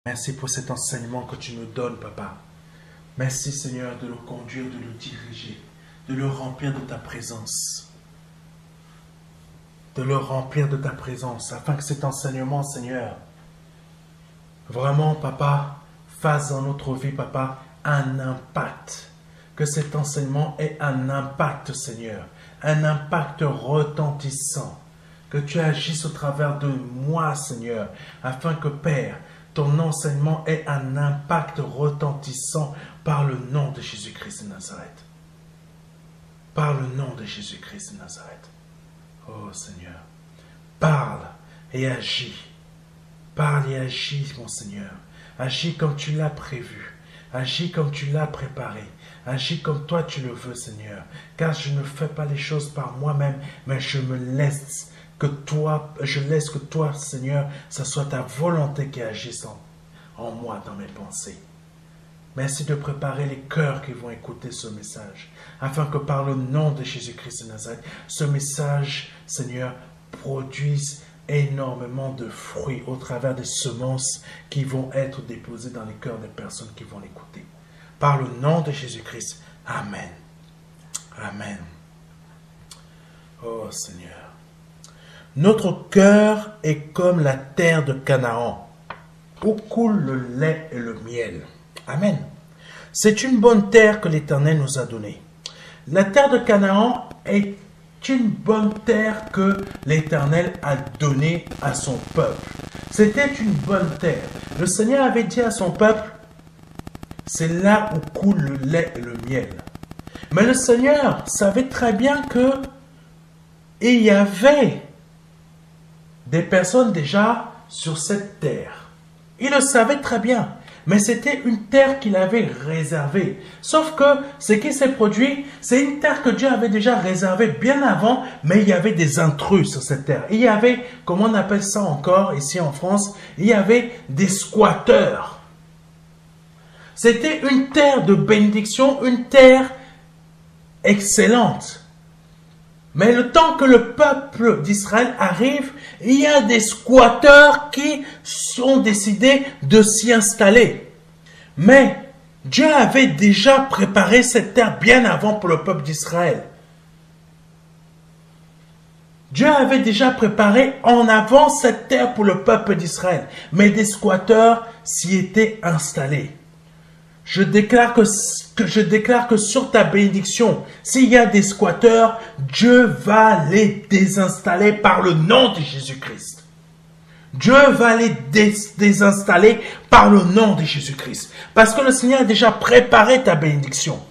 Merci pour cet enseignement que tu nous donnes, Papa. Merci, Seigneur, de le conduire, de le diriger, de le remplir de ta présence. De le remplir de ta présence, afin que cet enseignement, Seigneur, vraiment, Papa, fasse dans notre vie, Papa, un impact. Que cet enseignement ait un impact, Seigneur, un impact retentissant. Que tu agisses au travers de moi, Seigneur, afin que, Père, ton enseignement ait un impact retentissant par le nom de Jésus-Christ de Nazareth. Par le nom de Jésus-Christ de Nazareth. Oh Seigneur, parle et agis. Parle et agis, mon Seigneur. Agis comme tu l'as prévu. Agis comme tu l'as préparé. Agis comme toi tu le veux, Seigneur. Car je ne fais pas les choses par moi-même, mais je laisse que toi, Seigneur, ce soit ta volonté qui agisse en moi, dans mes pensées. Merci de préparer les cœurs qui vont écouter ce message, afin que par le nom de Jésus-Christ de Nazareth, ce message, Seigneur, produise énormément de fruits au travers des semences qui vont être déposées dans les cœurs des personnes qui vont l'écouter. Par le nom de Jésus-Christ, Amen. Amen. Oh Seigneur. Notre cœur est comme la terre de Canaan, où coule le lait et le miel. Amen. C'est une bonne terre que l'Éternel nous a donnée. La terre de Canaan est une bonne terre que l'Éternel a donnée à son peuple. C'était une bonne terre. Le Seigneur avait dit à son peuple, c'est là où coule le lait et le miel. Mais le Seigneur savait très bien que il y avait des personnes déjà sur cette terre. Il le savait très bien, mais c'était une terre qu'il avait réservée. Sauf que ce qui s'est produit, c'est une terre que Dieu avait déjà réservée bien avant, mais il y avait des intrus sur cette terre. Il y avait, comment on appelle ça encore ici en France, il y avait des squatteurs. C'était une terre de bénédiction, une terre excellente. Mais le temps que le peuple d'Israël arrive, il y a des squatteurs qui ont décidé de s'y installer. Mais Dieu avait déjà préparé cette terre bien avant pour le peuple d'Israël. Dieu avait déjà préparé en avant cette terre pour le peuple d'Israël. Mais des squatteurs s'y étaient installés. Je déclare que sur ta bénédiction, s'il y a des squatteurs, Dieu va les désinstaller par le nom de Jésus-Christ. Dieu va les désinstaller par le nom de Jésus-Christ. Parce que le Seigneur a déjà préparé ta bénédiction.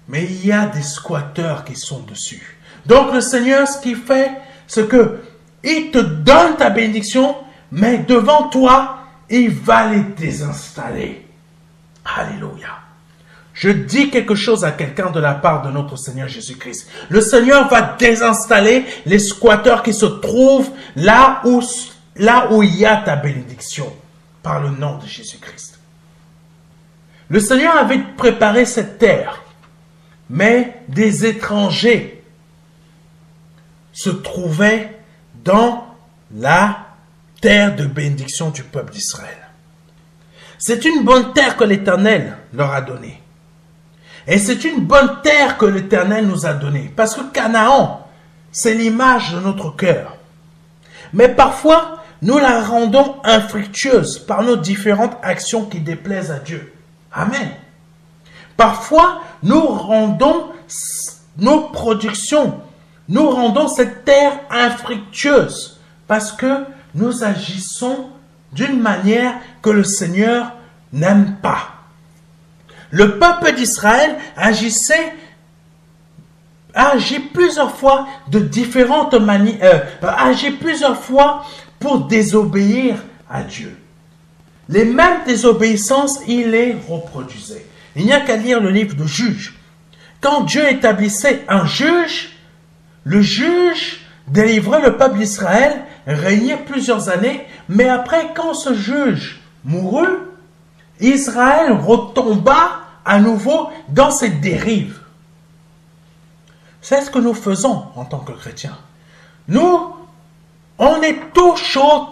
Mais il y a des squatteurs qui sont dessus. Donc le Seigneur, ce qu'il fait, c'est que il te donne ta bénédiction, mais devant toi, il va les désinstaller. Alléluia. Je dis quelque chose à quelqu'un de la part de notre Seigneur Jésus-Christ. Le Seigneur va désinstaller les squatteurs qui se trouvent là où il y a ta bénédiction, par le nom de Jésus-Christ. Le Seigneur avait préparé cette terre, mais des étrangers se trouvaient dans la terre de bénédiction du peuple d'Israël. C'est une bonne terre que l'Éternel leur a donnée. Et c'est une bonne terre que l'Éternel nous a donnée. Parce que Canaan, c'est l'image de notre cœur. Mais parfois, nous la rendons infructueuse par nos différentes actions qui déplaisent à Dieu. Amen. Parfois, nous rendons nos productions, nous rendons cette terre infructueuse parce que nous agissons d'une manière que le Seigneur n'aime pas. Le peuple d'Israël a agi plusieurs fois de différentes manières, agi plusieurs fois pour désobéir à Dieu. Les mêmes désobéissances, il les reproduisait. Il n'y a qu'à lire le livre de Juges. Quand Dieu établissait un juge, le juge délivrait le peuple d'Israël, régnait plusieurs années, mais après, quand ce juge mourut, Israël retomba à nouveau dans ses dérives. C'est ce que nous faisons en tant que chrétiens. Nous On est tout chaud,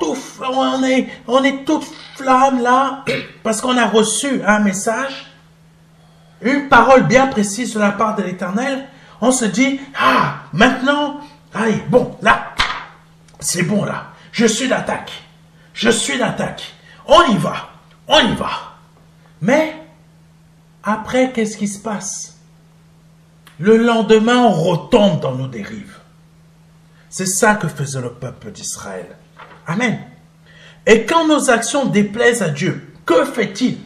on est toute flamme là, parce qu'on a reçu un message, une parole bien précise de la part de l'Éternel. On se dit, ah, maintenant, allez, bon, là, c'est bon là, je suis d'attaque, on y va. Mais, après, qu'est-ce qui se passe? Le lendemain, on retombe dans nos dérives. C'est ça que faisait le peuple d'Israël. Amen. Et quand nos actions déplaisent à Dieu, que fait-il?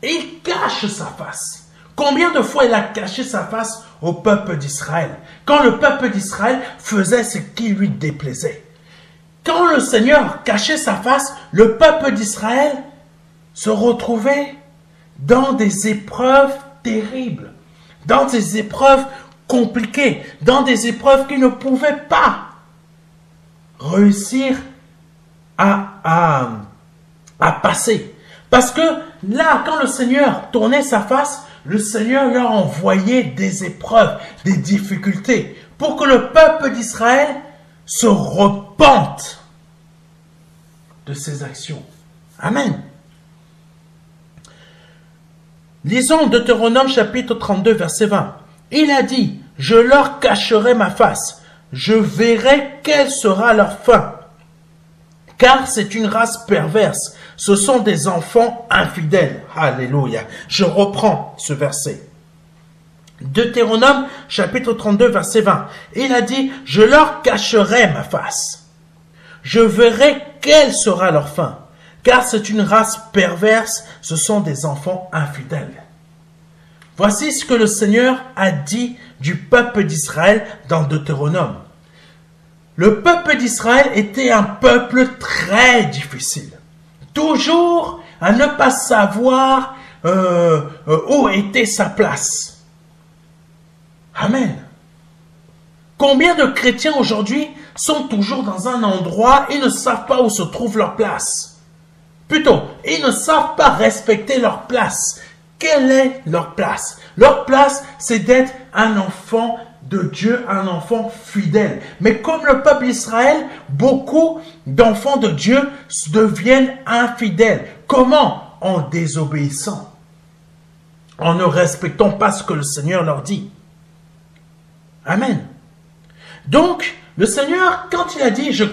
Il cache sa face. Combien de fois il a caché sa face au peuple d'Israël? Quand le peuple d'Israël faisait ce qui lui déplaisait. Quand le Seigneur cachait sa face, le peuple d'Israël se retrouvait dans des épreuves terribles, dans des épreuves compliquées, dans des épreuves qui ne pouvaient pas réussir à passer. Parce que là, quand le Seigneur tournait sa face, le Seigneur leur envoyait des épreuves, des difficultés, pour que le peuple d'Israël se repente de ses actions. Amen. Lisons Deutéronome chapitre 32, verset 20. Il a dit, je leur cacherai ma face, je verrai quelle sera leur fin. Car c'est une race perverse, ce sont des enfants infidèles. Alléluia. Je reprends ce verset. Deutéronome chapitre 32, verset 20. Il a dit, je leur cacherai ma face, je verrai quelle sera leur fin. Car c'est une race perverse, ce sont des enfants infidèles. Voici ce que le Seigneur a dit du peuple d'Israël dans Deutéronome. Le peuple d'Israël était un peuple très difficile. Toujours à ne pas savoir où était sa place. Amen. Combien de chrétiens aujourd'hui sont toujours dans un endroit et ne savent pas où se trouve leur place? Plutôt, ils ne savent pas respecter leur place. Quelle est leur place? Leur place, c'est d'être un enfant de Dieu, un enfant fidèle. Mais comme le peuple d'Israël, beaucoup d'enfants de Dieu deviennent infidèles. Comment? En désobéissant. En ne respectant pas ce que le Seigneur leur dit. Amen. Donc, le Seigneur, quand il a dit, je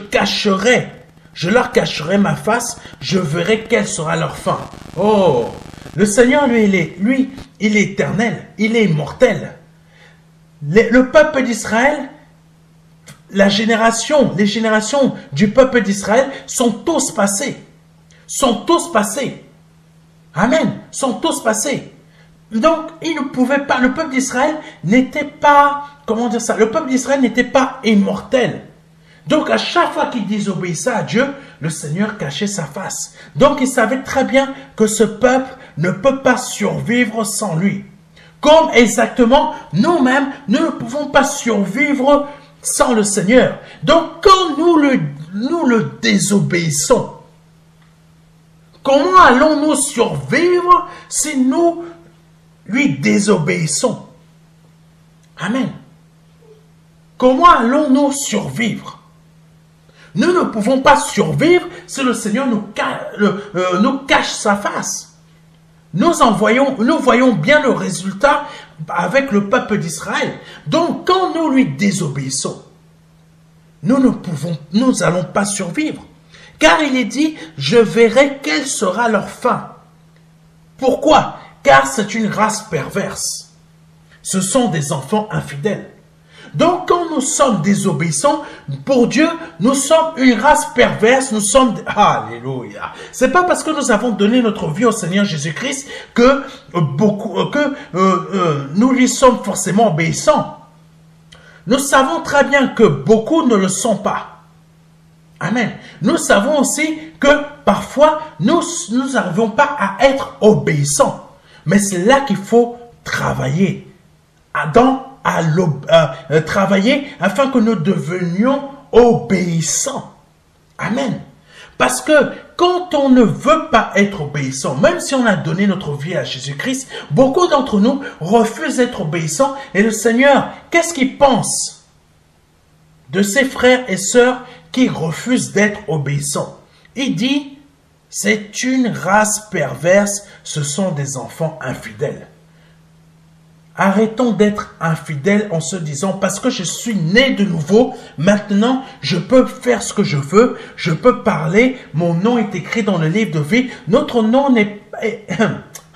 leur cacherai ma face, je verrai quelle sera leur fin. Oh, le Seigneur, lui, il est éternel, il est immortel. Le peuple d'Israël, les générations du peuple d'Israël sont tous passées. Amen, sont tous passés. Donc, ils ne pouvaient pas, le peuple d'Israël n'était pas, comment dire ça, le peuple d'Israël n'était pas immortel. Donc, à chaque fois qu'il désobéissait à Dieu, le Seigneur cachait sa face. Donc, il savait très bien que ce peuple ne peut pas survivre sans lui. Comme exactement, nous-mêmes, nous ne pouvons pas survivre sans le Seigneur. Donc, quand nous le désobéissons, comment allons-nous survivre si nous lui désobéissons? Amen. Comment allons-nous survivre? Nous ne pouvons pas survivre si le Seigneur nous cache sa face. Nous voyons bien le résultat avec le peuple d'Israël. Donc, quand nous lui désobéissons, nous allons pas survivre. Car il est dit, je verrai quelle sera leur fin. Pourquoi? Car c'est une race perverse. Ce sont des enfants infidèles. Donc, quand nous sommes désobéissants, pour Dieu, nous sommes une race perverse, nous sommes... Alléluia. C'est pas parce que nous avons donné notre vie au Seigneur Jésus-Christ que nous lui sommes forcément obéissants. Nous savons très bien que beaucoup ne le sont pas. Amen. Nous savons aussi que parfois, nous n'arrivons pas à être obéissants. Mais c'est là qu'il faut travailler. Travailler afin que nous devenions obéissants. Amen. Parce que quand on ne veut pas être obéissant, même si on a donné notre vie à Jésus-Christ, beaucoup d'entre nous refusent d'être obéissants. Et le Seigneur, qu'est-ce qu'il pense? de ses frères et sœurs qui refusent d'être obéissants. Il dit, c'est une race perverse, ce sont des enfants infidèles. Arrêtons d'être infidèles en se disant, parce que je suis né de nouveau, maintenant je peux faire ce que je veux, je peux parler, mon nom est écrit dans le livre de vie, notre nom n'est pas...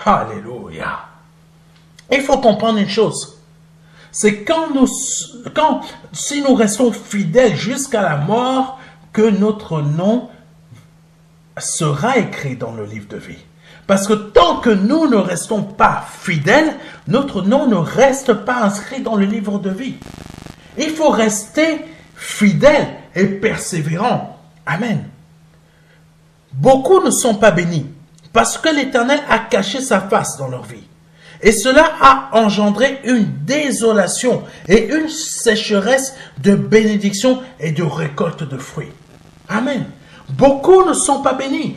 Alléluia. Il faut comprendre une chose, c'est si nous restons fidèles jusqu'à la mort, que notre nom sera écrit dans le livre de vie. Parce que tant que nous ne restons pas fidèles, notre nom ne reste pas inscrit dans le livre de vie. Il faut rester fidèle et persévérant. Amen. Beaucoup ne sont pas bénis parce que l'Éternel a caché sa face dans leur vie. Et cela a engendré une désolation et une sécheresse de bénédiction et de récolte de fruits. Amen. Beaucoup ne sont pas bénis.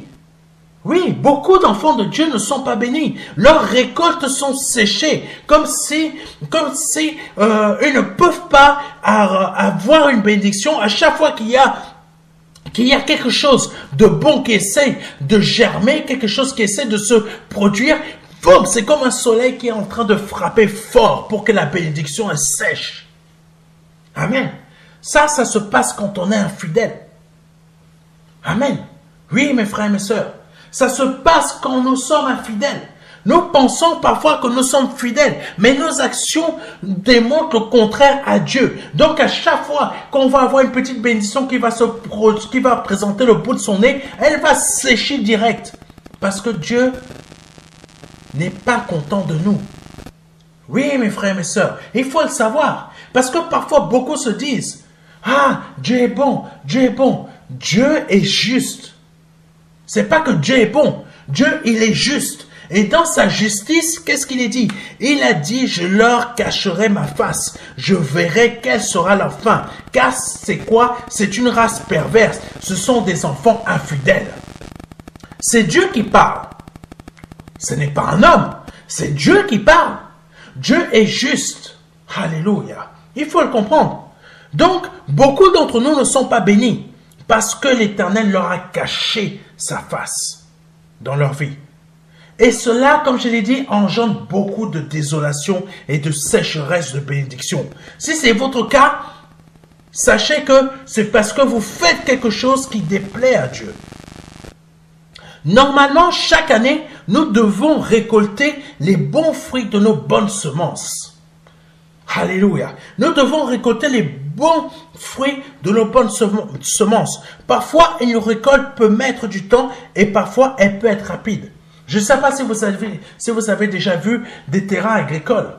Oui, beaucoup d'enfants de Dieu ne sont pas bénis. Leurs récoltes sont séchées, comme si ils ne peuvent pas avoir une bénédiction à chaque fois qu'il y a quelque chose de bon qui essaie de germer, quelque chose qui essaie de se produire. Boum, c'est comme un soleil qui est en train de frapper fort pour que la bénédiction elle sèche. Amen. Ça se passe quand on est infidèle. Amen. Oui, mes frères et mes sœurs. Ça se passe quand nous sommes infidèles. Nous pensons parfois que nous sommes fidèles, mais nos actions démontrent le contraire à Dieu. Donc à chaque fois qu'on va avoir une petite bénédiction qui va présenter le bout de son nez, elle va sécher direct. Parce que Dieu n'est pas content de nous. Oui, mes frères et mes sœurs, il faut le savoir. Parce que parfois beaucoup se disent, ah, Dieu est bon, Dieu est bon, Dieu est juste. C'est pas que Dieu est bon. Dieu, il est juste. Et dans sa justice, qu'est-ce qu'il a dit? Il a dit, je leur cacherai ma face. Je verrai quelle sera leur fin. Car c'est quoi? C'est une race perverse. Ce sont des enfants infidèles. C'est Dieu qui parle. Ce n'est pas un homme. C'est Dieu qui parle. Dieu est juste. Alléluia. Il faut le comprendre. Donc, beaucoup d'entre nous ne sont pas bénis. Parce que l'Éternel leur a caché sa face dans leur vie. Et cela, comme je l'ai dit, engendre beaucoup de désolation et de sécheresse de bénédiction. Si c'est votre cas, sachez que c'est parce que vous faites quelque chose qui déplaît à Dieu. Normalement, chaque année, nous devons récolter les bons fruits de nos bonnes semences. Alléluia. Nous devons récolter les bons fruits de nos bonnes semences. Parfois, une récolte peut mettre du temps et parfois, elle peut être rapide. Je ne sais pas si vous avez déjà vu des terrains agricoles.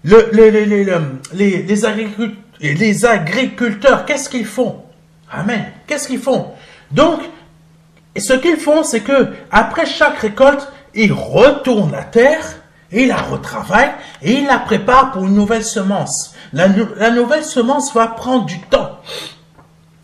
Les agriculteurs, qu'est-ce qu'ils font? Amen. Qu'est-ce qu'ils font? Donc, ce qu'ils font, c'est que après chaque récolte, ils retournent la terre, ils la retravaillent et ils la préparent pour une nouvelle semence. La nouvelle semence va prendre du temps.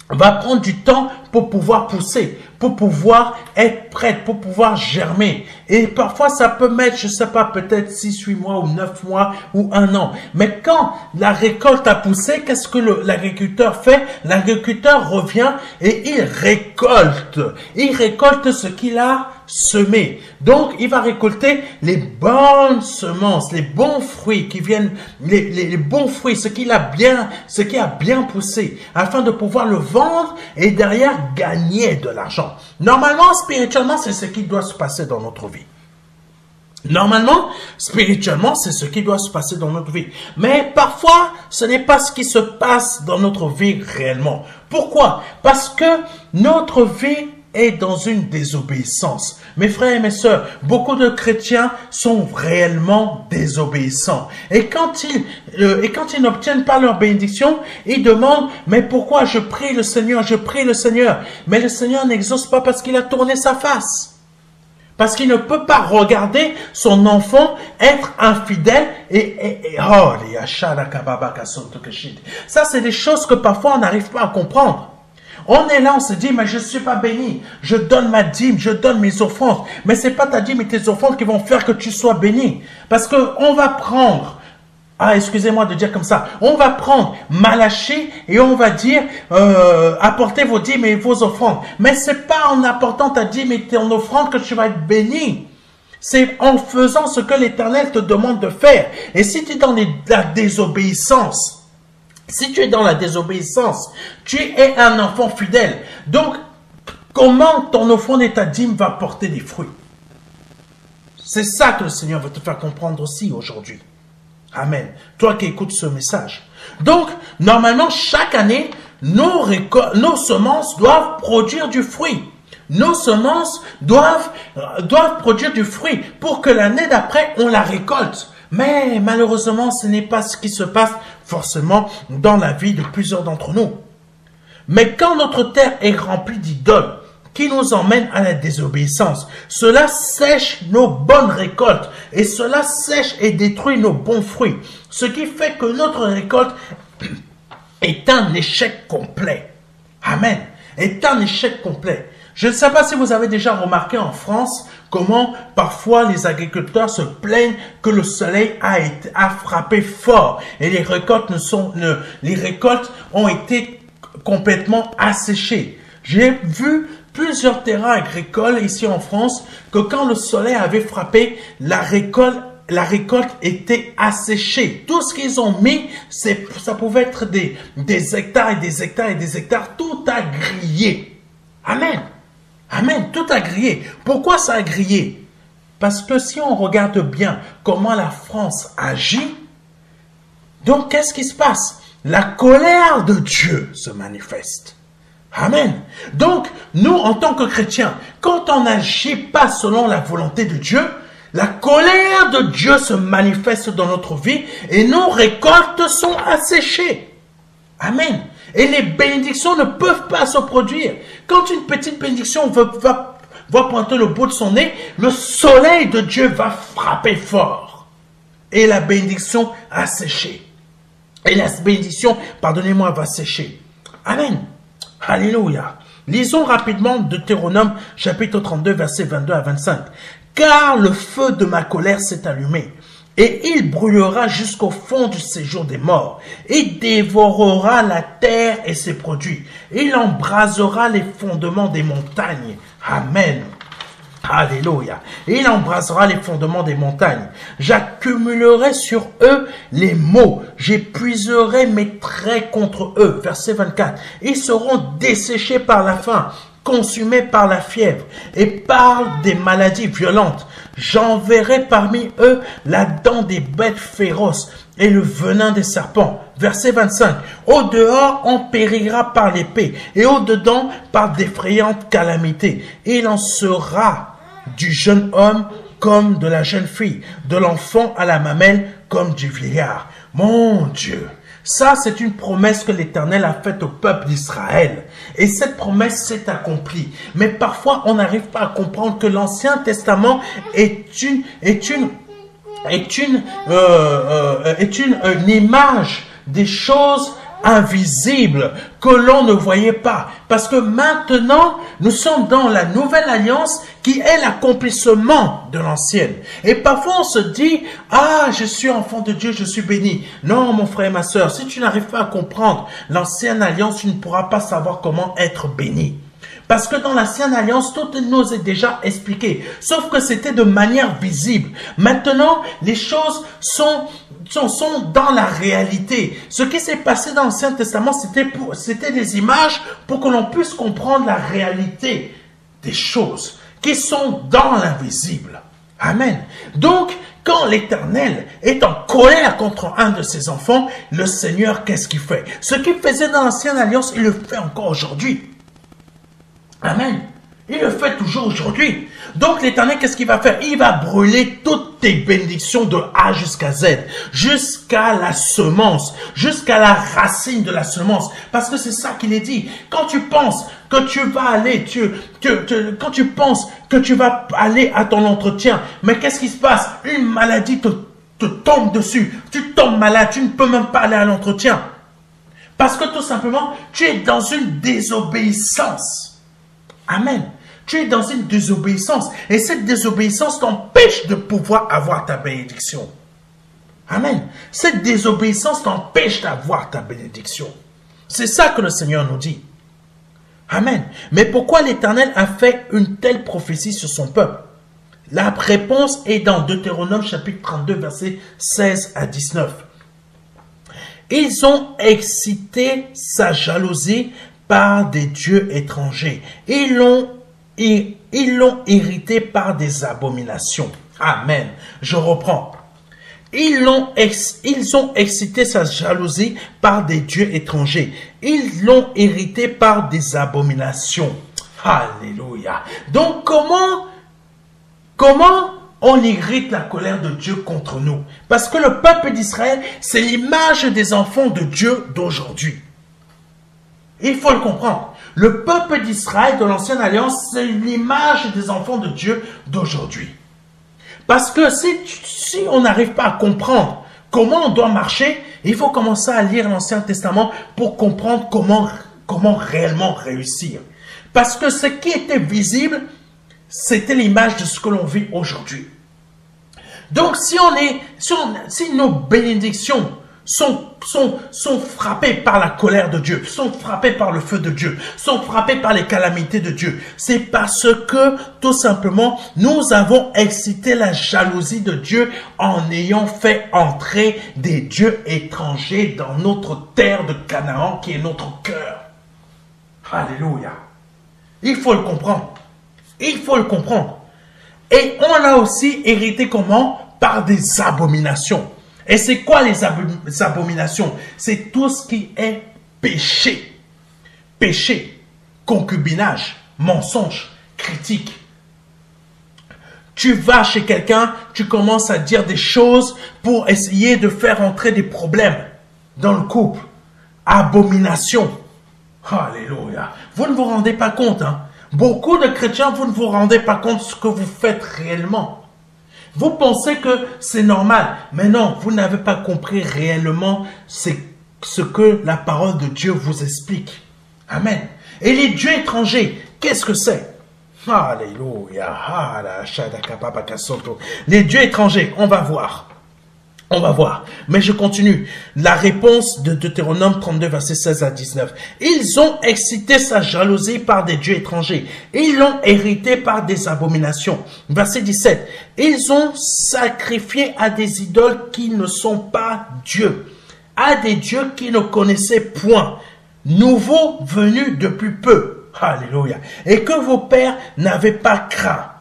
Va prendre du temps pour pouvoir pousser, pour pouvoir être prête, pour pouvoir germer. Et parfois, ça peut mettre, je ne sais pas, peut-être 6, 8 mois ou 9 mois ou 1 an. Mais quand la récolte a poussé, qu'est-ce que l'agriculteur fait? L'agriculteur revient et il récolte. Il récolte ce qu'il a semé. Donc, il va récolter les bonnes semences, les bons fruits qui viennent, les bons fruits, ce qui a bien poussé, afin de pouvoir le vendre et derrière gagner de l'argent. Normalement, spirituellement, c'est ce qui doit se passer dans notre vie. Normalement, spirituellement, c'est ce qui doit se passer dans notre vie. Mais parfois, ce n'est pas ce qui se passe dans notre vie réellement. Pourquoi? Parce que notre vie est dans une désobéissance. Mes frères et mes sœurs, beaucoup de chrétiens sont réellement désobéissants. Et quand ils n'obtiennent pas leur bénédiction, ils demandent, mais pourquoi je prie le Seigneur, je prie le Seigneur. Mais le Seigneur n'exauce pas parce qu'il a tourné sa face. Parce qu'il ne peut pas regarder son enfant être infidèle ça, c'est des choses que parfois on n'arrive pas à comprendre. On est là, on se dit, mais je ne suis pas béni. Je donne ma dîme, je donne mes offrandes. Mais ce n'est pas ta dîme et tes offrandes qui vont faire que tu sois béni. Parce qu'on va prendre Ah, excusez-moi de dire comme ça. On va prendre Malachie et on va dire apportez vos dîmes et vos offrandes. Mais c'est pas en apportant ta dîme et ton offrande que tu vas être béni. C'est en faisant ce que l'Éternel te demande de faire. Et si tu es dans la désobéissance, tu es un enfant fidèle. Donc, comment ton offrande et ta dîme va porter des fruits? C'est ça que le Seigneur veut te faire comprendre aussi aujourd'hui. Amen. Toi qui écoutes ce message. Donc, normalement, chaque année, nos semences doivent produire du fruit. Nos semences doivent produire du fruit pour que l'année d'après, on la récolte. Mais malheureusement, ce n'est pas ce qui se passe forcément dans la vie de plusieurs d'entre nous. Mais quand notre terre est remplie d'idoles, qui nous emmène à la désobéissance. Cela sèche nos bonnes récoltes et cela sèche et détruit nos bons fruits. Ce qui fait que notre récolte est un échec complet. Amen. Est un échec complet. Je ne sais pas si vous avez déjà remarqué en France comment parfois les agriculteurs se plaignent que le soleil a frappé fort et les récoltes ont été complètement asséchées. J'ai vu plusieurs terrains agricoles ici en France que quand le soleil avait frappé, la récolte était asséchée. Tout ce qu'ils ont mis, ça pouvait être des hectares et des hectares et des hectares, tout a grillé. Amen. Amen, tout a grillé. Pourquoi ça a grillé? Parce que si on regarde bien comment la France agit, donc qu'est-ce qui se passe? La colère de Dieu se manifeste. Amen. Donc, nous, en tant que chrétiens, quand on n'agit pas selon la volonté de Dieu, la colère de Dieu se manifeste dans notre vie et nos récoltes sont asséchées. Amen. Et les bénédictions ne peuvent pas se produire. Quand une petite bénédiction va pointer le bout de son nez, le soleil de Dieu va frapper fort. Et la bénédiction a séché. Et la bénédiction, pardonnez-moi, va sécher. Amen. Alléluia. Lisons rapidement Deutéronome chapitre 32 versets 22 à 25. Car le feu de ma colère s'est allumé et il brûlera jusqu'au fond du séjour des morts. Il dévorera la terre et ses produits. Il embrasera les fondements des montagnes. Amen. Alléluia. Il embrasera les fondements des montagnes. J'accumulerai sur eux les maux. J'épuiserai mes traits contre eux. Verset 24. Ils seront desséchés par la faim, consumés par la fièvre et par des maladies violentes. J'enverrai parmi eux la dent des bêtes féroces et le venin des serpents. Verset 25. Au dehors, on périra par l'épée et au dedans par d'effrayantes calamités. Il en sera du jeune homme comme de la jeune fille, de l'enfant à la mamelle comme du vieillard. Mon Dieu, ça c'est une promesse que l'Éternel a faite au peuple d'Israël. Et cette promesse s'est accomplie. Mais parfois on n'arrive pas à comprendre que l'Ancien Testament est une image des choses invisibles que l'on ne voyait pas. Parce que maintenant, nous sommes dans la nouvelle alliance qui est l'accomplissement de l'ancienne. Et parfois, on se dit, ah, je suis enfant de Dieu, je suis béni. Non, mon frère et ma sœur, si tu n'arrives pas à comprendre l'ancienne alliance, tu ne pourras pas savoir comment être béni. Parce que dans l'ancienne alliance, tout nous est déjà expliqué. Sauf que c'était de manière visible. Maintenant, les choses sont dans la réalité. Ce qui s'est passé dans l'Ancien Testament, c'était des images pour que l'on puisse comprendre la réalité des choses qui sont dans l'invisible. Amen. Donc, quand l'Éternel est en colère contre un de ses enfants, le Seigneur, qu'est-ce qu'il fait? Ce qu'il faisait dans l'Ancienne Alliance, il le fait encore aujourd'hui. Amen. Il le fait toujours aujourd'hui. Donc l'Éternel, qu'est-ce qu'il va faire? Il va brûler toutes tes bénédictions de A jusqu'à Z, jusqu'à la semence, jusqu'à la racine de la semence. Parce que c'est ça qu'il est dit. Quand tu penses que tu vas aller, quand tu penses que tu vas aller à ton entretien, mais qu'est-ce qui se passe? Une maladie te tombe dessus. Tu tombes malade, tu ne peux même pas aller à l'entretien. Parce que tout simplement, tu es dans une désobéissance. Amen. Tu es dans une désobéissance. Et cette désobéissance t'empêche de pouvoir avoir ta bénédiction. Amen. Cette désobéissance t'empêche d'avoir ta bénédiction. C'est ça que le Seigneur nous dit. Amen. Mais pourquoi l'Éternel a fait une telle prophétie sur son peuple? La réponse est dans Deutéronome chapitre 32, versets 16 à 19. Ils ont excité sa jalousie par des dieux étrangers. Ils l'ont irrité par des abominations. Amen. Je reprends. Ils ont excité sa jalousie par des dieux étrangers. Ils l'ont irrité par des abominations. Alléluia. Donc comment on irrite la colère de Dieu contre nous? Parce que le peuple d'Israël, c'est l'image des enfants de Dieu d'aujourd'hui. Il faut le comprendre. Le peuple d'Israël de l'Ancienne Alliance, c'est l'image des enfants de Dieu d'aujourd'hui. Parce que si on n'arrive pas à comprendre comment on doit marcher, il faut commencer à lire l'Ancien Testament pour comprendre comment réellement réussir. Parce que ce qui était visible, c'était l'image de ce que l'on vit aujourd'hui. Donc si nos bénédictions sont frappées par la colère de Dieu, sont frappées par le feu de Dieu, sont frappées par les calamités de Dieu, c'est parce que, tout simplement, nous avons excité la jalousie de Dieu en ayant fait entrer des dieux étrangers dans notre terre de Canaan, qui est notre cœur. Alléluia. Il faut le comprendre. Il faut le comprendre. Et on l'a aussi hérité comment? Par des abominations. Et c'est quoi les abominations? C'est tout ce qui est péché. Péché, concubinage, mensonge, critique. Tu vas chez quelqu'un, tu commences à dire des choses pour essayer de faire entrer des problèmes dans le couple. Abomination. Alléluia. Vous ne vous rendez pas compte, hein? Beaucoup de chrétiens, vous ne vous rendez pas compte de ce que vous faites réellement. Vous pensez que c'est normal, mais non, vous n'avez pas compris réellement ce que la parole de Dieu vous explique. Amen. Et les dieux étrangers, qu'est-ce que c'est? Alléluia. Les dieux étrangers, on va voir. On va voir. Mais je continue. La réponse de Deutéronome 32, versets 16 à 19. Ils ont excité sa jalousie par des dieux étrangers. Ils l'ont hérité par des abominations. Verset 17. Ils ont sacrifié à des idoles qui ne sont pas Dieu. À des dieux qui ne connaissaient point. Nouveaux venus depuis peu. Alléluia. Et que vos pères n'avaient pas craint.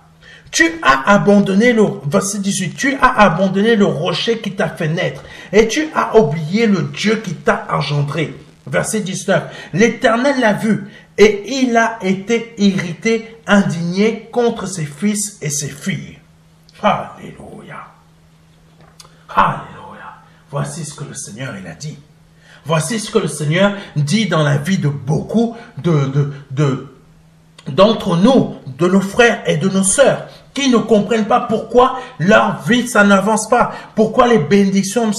Tu as abandonné verset 18, tu as abandonné le rocher qui t'a fait naître et tu as oublié le Dieu qui t'a engendré. Verset 19, l'Éternel l'a vu et il a été irrité, indigné contre ses fils et ses filles. Alléluia. Alléluia. Voici ce que le Seigneur il a dit. Voici ce que le Seigneur dit dans la vie de beaucoup d'entre nous, de nos frères et de nos sœurs, qui ne comprennent pas pourquoi leur vie, ça n'avance pas, pourquoi les bénédictions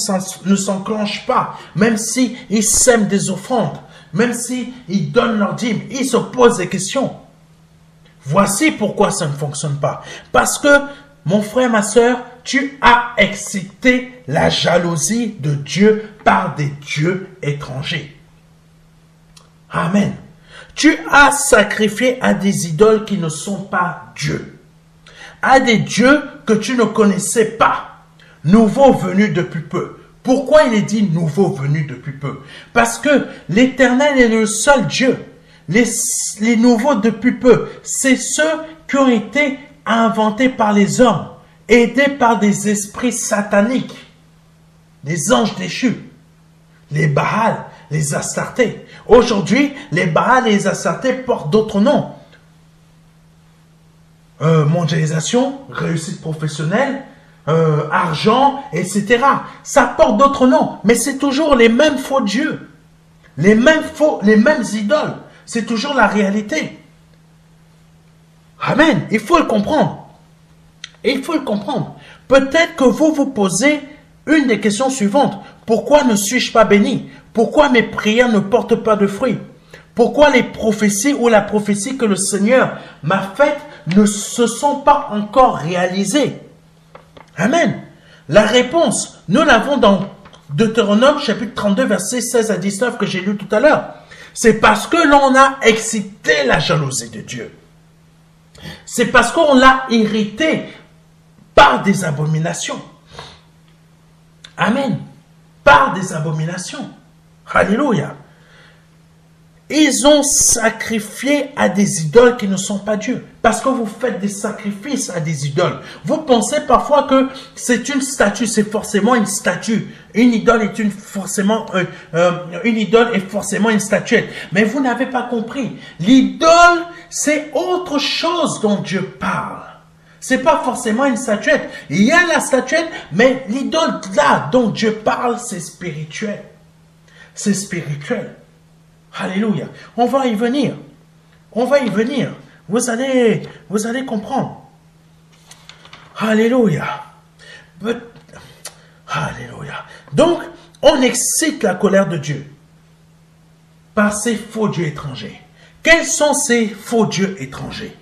ne s'enclenchent pas, même si ils sèment des offrandes, même si ils donnent leur dîme, ils se posent des questions. Voici pourquoi ça ne fonctionne pas. Parce que, mon frère, ma sœur, tu as excité la jalousie de Dieu par des dieux étrangers. Amen. Tu as sacrifié à des idoles qui ne sont pas Dieu. À des dieux que tu ne connaissais pas. Nouveaux venus depuis peu. Pourquoi il est dit nouveaux venus depuis peu? Parce que l'Éternel est le seul Dieu. Les nouveaux depuis peu, c'est ceux qui ont été inventés par les hommes, aidés par des esprits sataniques, des anges déchus, les Baals, les Astartés. Aujourd'hui, les Baals et les Astartés portent d'autres noms. Mondialisation, réussite professionnelle, argent, etc. Ça porte d'autres noms, mais c'est toujours les mêmes faux dieux, les mêmes idoles. C'est toujours la réalité. Amen. Il faut le comprendre. Il faut le comprendre. Peut-être que vous vous posez une des questions suivantes. Pourquoi ne suis-je pas béni? Pourquoi mes prières ne portent pas de fruits? Pourquoi les prophéties ou la prophétie que le Seigneur m'a faite ne se sont pas encore réalisées? Amen. La réponse, nous l'avons dans Deutéronome chapitre 32, versets 16 à 19 que j'ai lu tout à l'heure. C'est parce que l'on a excité la jalousie de Dieu. C'est parce qu'on l'a irrité par des abominations. Amen. Par des abominations. Alléluia. Ils ont sacrifié à des idoles qui ne sont pas Dieu. Parce que vous faites des sacrifices à des idoles. Vous pensez parfois que c'est une statue, c'est forcément une statue. Une idole est forcément une statuette. Mais vous n'avez pas compris. L'idole, c'est autre chose dont Dieu parle. C'est pas forcément une statuette. Il y a la statuette, mais l'idole là dont Dieu parle, c'est spirituel. C'est spirituel. Alléluia. On va y venir. On va y venir. Vous allez comprendre. Alléluia. Alléluia. Donc, on excite la colère de Dieu par ces faux dieux étrangers. Quels sont ces faux dieux étrangers?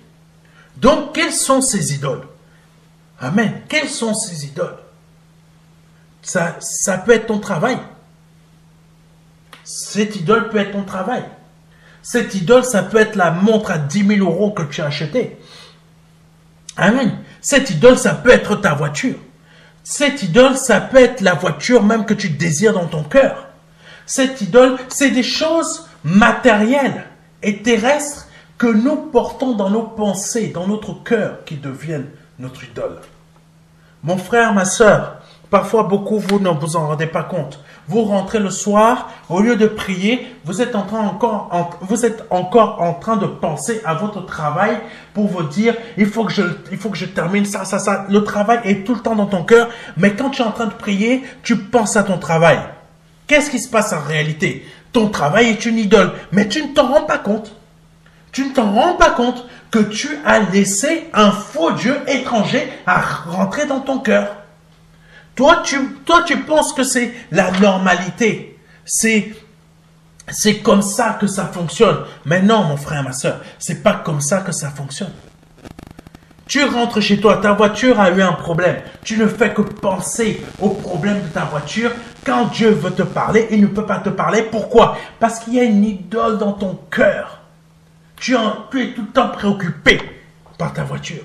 Donc, quels sont ces idoles? Amen. Quels sont ces idoles? Ça peut être ton travail. Cette idole peut être ton travail. Cette idole, ça peut être la montre à 10 000 € que tu as achetée. Amen. Cette idole, ça peut être ta voiture. Cette idole, ça peut être la voiture même que tu désires dans ton cœur. Cette idole, c'est des choses matérielles et terrestres que nous portons dans nos pensées, dans notre cœur, qui deviennent notre idole. Mon frère, ma soeur, parfois beaucoup, vous ne vous en rendez pas compte. Vous rentrez le soir, au lieu de prier, vous êtes encore en train de penser à votre travail pour vous dire, il faut que je termine ça. Le travail est tout le temps dans ton cœur, mais quand tu es en train de prier, tu penses à ton travail. Qu'est-ce qui se passe en réalité? Ton travail est une idole, mais tu ne t'en rends pas compte. Tu ne t'en rends pas compte que tu as laissé un faux Dieu étranger à rentrer dans ton cœur. Toi, tu penses que c'est la normalité. C'est comme ça que ça fonctionne. Mais non, mon frère, ma soeur, c'est pas comme ça que ça fonctionne. Tu rentres chez toi, ta voiture a eu un problème. Tu ne fais que penser au problème de ta voiture. Quand Dieu veut te parler, il ne peut pas te parler. Pourquoi? Parce qu'il y a une idole dans ton cœur. Tu es tout le temps préoccupé par ta voiture.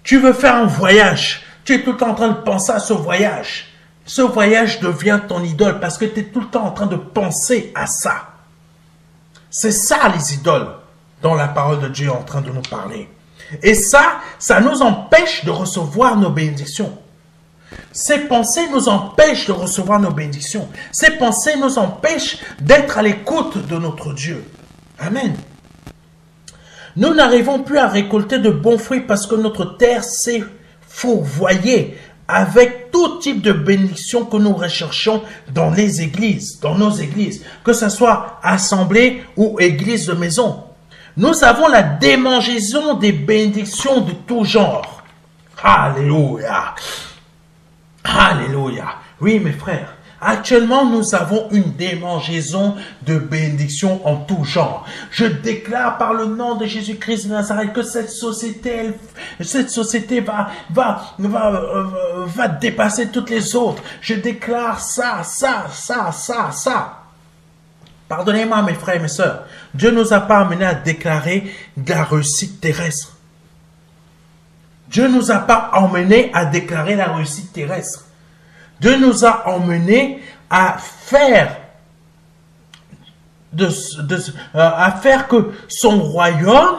Tu veux faire un voyage. Tu es tout le temps en train de penser à ce voyage. Ce voyage devient ton idole parce que tu es tout le temps en train de penser à ça. C'est ça les idoles dont la parole de Dieu est en train de nous parler. Et ça nous empêche de recevoir nos bénédictions. Ces pensées nous empêchent de recevoir nos bénédictions. Ces pensées nous empêchent d'être à l'écoute de notre Dieu. Amen. Nous n'arrivons plus à récolter de bons fruits parce que notre terre s'est fourvoyée avec tout type de bénédiction que nous recherchons dans les églises, dans nos églises, que ce soit assemblée ou église de maison. Nous avons la démangeaison des bénédictions de tout genre. Alléluia. Alléluia. Oui, mes frères. Actuellement, nous avons une démangeaison de bénédictions en tout genre. Je déclare par le nom de Jésus-Christ de Nazareth que cette société va dépasser toutes les autres. Je déclare ça. Pardonnez-moi, mes frères et mes sœurs. Dieu ne nous a pas amenés à déclarer de la réussite terrestre. Dieu ne nous a pas emmenés à déclarer la réussite terrestre. Dieu nous a emmenés à faire que son royaume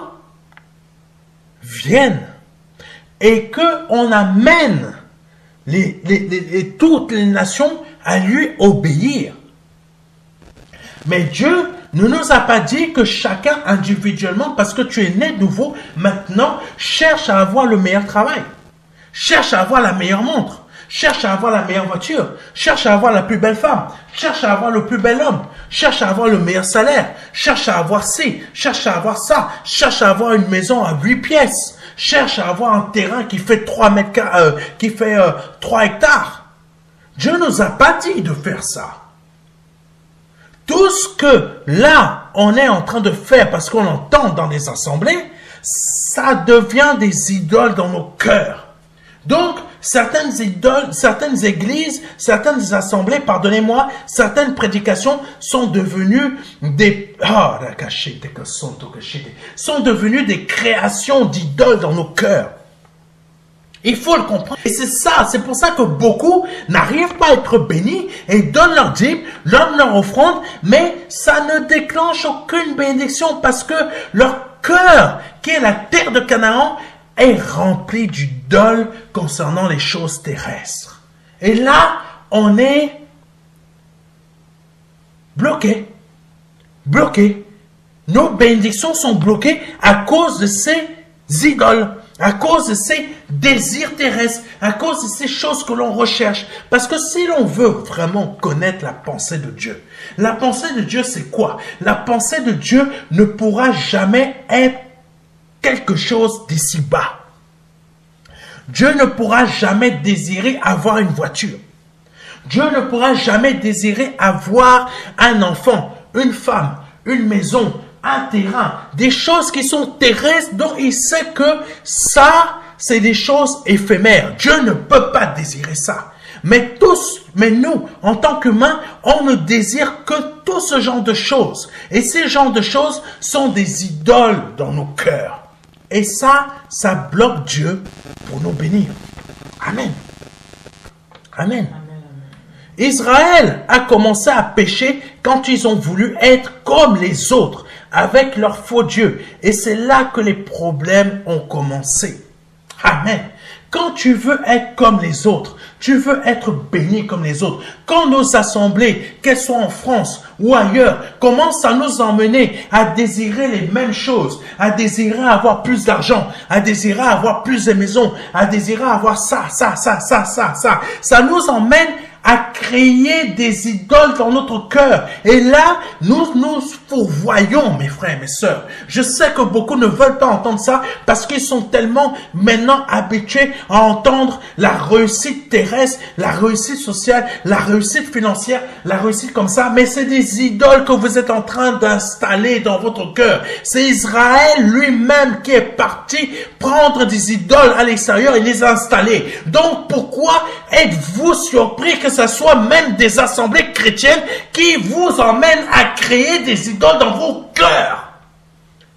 vienne et qu'on amène toutes les nations à lui obéir. Mais Dieu ne nous a pas dit que chacun individuellement, parce que tu es né de nouveau, maintenant cherche à avoir le meilleur travail, cherche à avoir la meilleure montre, cherche à avoir la meilleure voiture, cherche à avoir la plus belle femme, cherche à avoir le plus bel homme, cherche à avoir le meilleur salaire, cherche à avoir ci, cherche à avoir ça, cherche à avoir une maison à 8 pièces, cherche à avoir un terrain qui fait 3 hectares. Dieu ne nous a pas dit de faire ça. Tout ce que là, on est en train de faire parce qu'on entend dans les assemblées, ça devient des idoles dans nos cœurs. Donc, certaines idoles, certaines églises, certaines assemblées, pardonnez-moi, certaines prédications sont devenues sont devenues des créations d'idoles dans nos cœurs. Il faut le comprendre. Et c'est ça, c'est pour ça que beaucoup n'arrivent pas à être bénis et donnent leur dîme, donnent leur offrande, mais ça ne déclenche aucune bénédiction parce que leur cœur, qui est la terre de Canaan, est rempli d'idoles concernant les choses terrestres. Et là, on est bloqué. Bloqué. Nos bénédictions sont bloquées à cause de ces idoles, à cause de ces désirs terrestres, à cause de ces choses que l'on recherche. Parce que si l'on veut vraiment connaître la pensée de Dieu, la pensée de Dieu c'est quoi? La pensée de Dieu ne pourra jamais être quelque chose d'ici-bas. Dieu ne pourra jamais désirer avoir une voiture. Dieu ne pourra jamais désirer avoir un enfant, une femme, une maison, un terrain, des choses qui sont terrestres dont il sait que ça, c'est des choses éphémères. Dieu ne peut pas désirer ça. Mais nous, en tant qu'humains, on ne désire que tout ce genre de choses. Et ces genres de choses sont des idoles dans nos cœurs. Et ça bloque Dieu pour nous bénir. Amen. Amen. Israël a commencé à pécher quand ils ont voulu être comme les autres, avec leurs faux dieux. Et c'est là que les problèmes ont commencé. Amen. Quand tu veux être comme les autres, tu veux être béni comme les autres. Quand nos assemblées, qu'elles soient en France ou ailleurs, commencent à nous emmener à désirer les mêmes choses, à désirer avoir plus d'argent, à désirer avoir plus de maisons, à désirer avoir ça nous emmène à créer des idoles dans notre cœur. Et là, nous fourvoyons, mes frères et mes sœurs. Je sais que beaucoup ne veulent pas entendre ça parce qu'ils sont tellement maintenant habitués à entendre la réussite terrestre, la réussite sociale, la réussite financière, la réussite comme ça. Mais c'est des idoles que vous êtes en train d'installer dans votre cœur. C'est Israël lui-même qui est parti prendre des idoles à l'extérieur et les installer. Donc, pourquoi êtes-vous surpris que ce soit même des assemblées chrétiennes qui vous emmènent à créer des idoles dans vos cœurs?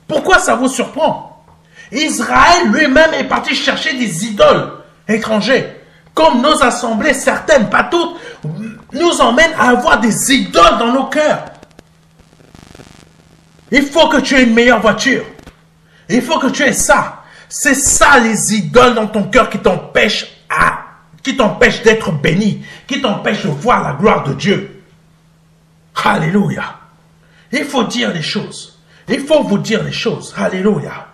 Pourquoi ça vous surprend? Israël lui-même est parti chercher des idoles étrangères. Comme nos assemblées, certaines, pas toutes, nous emmènent à avoir des idoles dans nos cœurs. Il faut que tu aies une meilleure voiture. Il faut que tu aies ça. C'est ça les idoles dans ton cœur qui t'empêchent d'être béni, qui t'empêche de voir la gloire de Dieu. Alléluia. Il faut dire les choses. Il faut vous dire les choses. Alléluia.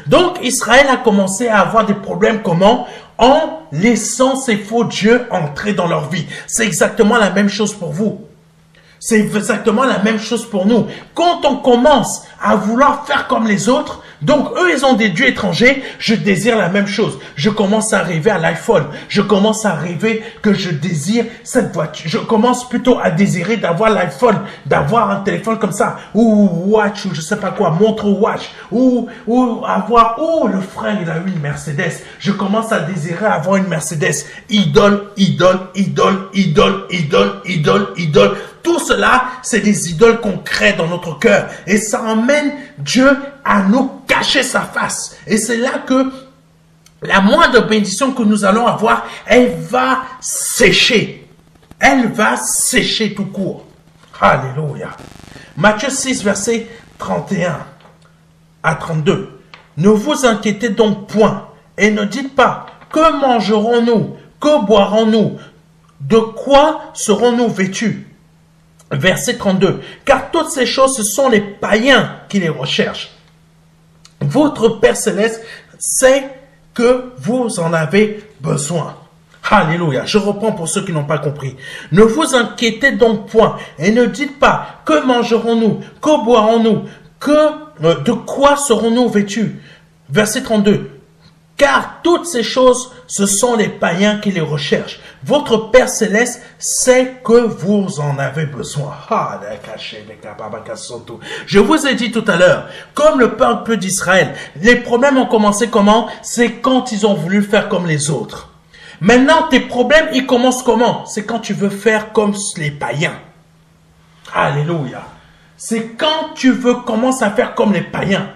Donc Israël a commencé à avoir des problèmes comment? En laissant ces faux dieux entrer dans leur vie. C'est exactement la même chose pour vous. C'est exactement la même chose pour nous. Quand on commence à vouloir faire comme les autres, donc eux ils ont des dieux étrangers, je désire la même chose. Je commence à rêver à l'iPhone. Je commence à rêver que je désire cette voiture. Je commence plutôt à désirer d'avoir l'iPhone, d'avoir un téléphone comme ça, ou watch, ou je sais pas quoi, montre watch, ou avoir, le frère il a eu une Mercedes. Je commence à désirer avoir une Mercedes. Idole, idole, idole, idole, idole, idole, idole. Tout cela, c'est des idoles qu'on crée dans notre cœur. Et ça emmène Dieu à nous cacher sa face. Et c'est là que la moindre bénédiction que nous allons avoir, elle va sécher. Elle va sécher tout court. Alléluia. Matthieu 6, verset 31 à 32. Ne vous inquiétez donc point et ne dites pas, que mangerons-nous? Que boirons-nous? De quoi serons-nous vêtus? Verset 32. Car toutes ces choses, ce sont les païens qui les recherchent. Votre Père Céleste sait que vous en avez besoin. Alléluia. Je reprends pour ceux qui n'ont pas compris. Ne vous inquiétez donc point et ne dites pas que mangerons-nous, que boirons-nous, de quoi serons-nous vêtus. Verset 32. Car toutes ces choses, ce sont les païens qui les recherchent. Votre Père Céleste sait que vous en avez besoin. Je vous ai dit tout à l'heure, comme le peuple d'Israël, les problèmes ont commencé comment? C'est quand ils ont voulu faire comme les autres. Maintenant, tes problèmes, ils commencent comment? C'est quand tu veux faire comme les païens. Alléluia. C'est quand tu veux commencer à faire comme les païens.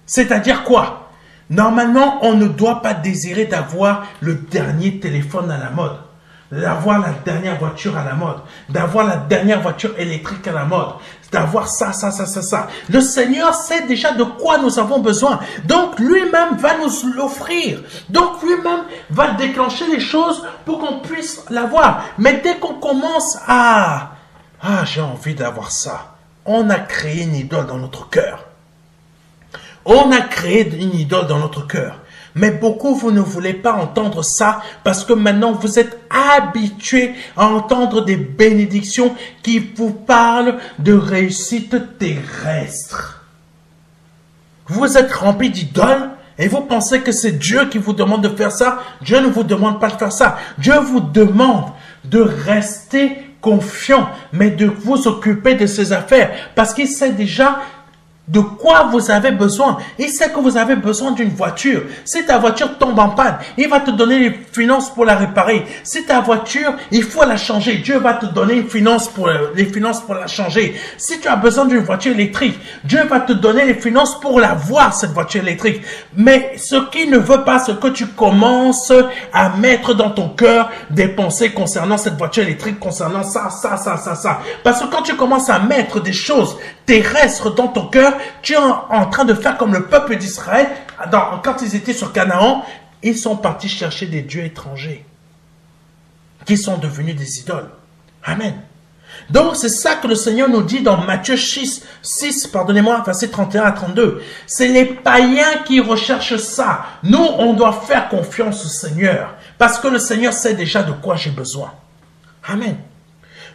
C'est-à-dire quoi? Normalement, on ne doit pas désirer d'avoir le dernier téléphone à la mode, d'avoir la dernière voiture à la mode, d'avoir la dernière voiture électrique à la mode, d'avoir ça. Le Seigneur sait déjà de quoi nous avons besoin. Donc, lui-même va nous l'offrir. Donc, lui-même va déclencher les choses pour qu'on puisse l'avoir. Mais dès qu'on commence à... Ah, j'ai envie d'avoir ça. On a créé une idole dans notre cœur. On a créé une idole dans notre cœur. Mais beaucoup, vous ne voulez pas entendre ça parce que maintenant, vous êtes habitués à entendre des bénédictions qui vous parlent de réussite terrestre. Vous êtes remplis d'idoles et vous pensez que c'est Dieu qui vous demande de faire ça. Dieu ne vous demande pas de faire ça. Dieu vous demande de rester confiant, mais de vous occuper de ses affaires parce qu'il sait déjà de quoi vous avez besoin. Il sait que vous avez besoin d'une voiture. Si ta voiture tombe en panne, il va te donner les finances pour la réparer. Si ta voiture, il faut la changer, Dieu va te donner les finances pour la changer. Si tu as besoin d'une voiture électrique, Dieu va te donner les finances pour l'avoir, cette voiture électrique. Mais ce qu'il ne veut pas, c'est que tu commences à mettre dans ton cœur des pensées concernant cette voiture électrique, concernant ça. Parce que quand tu commences à mettre des choses terrestres dans ton cœur, tu es en train de faire comme le peuple d'Israël. Quand ils étaient sur Canaan, ils sont partis chercher des dieux étrangers qui sont devenus des idoles. Amen. Donc, c'est ça que le Seigneur nous dit dans Matthieu 6, verset 31 à 32. C'est les païens qui recherchent ça. Nous, on doit faire confiance au Seigneur parce que le Seigneur sait déjà de quoi j'ai besoin. Amen.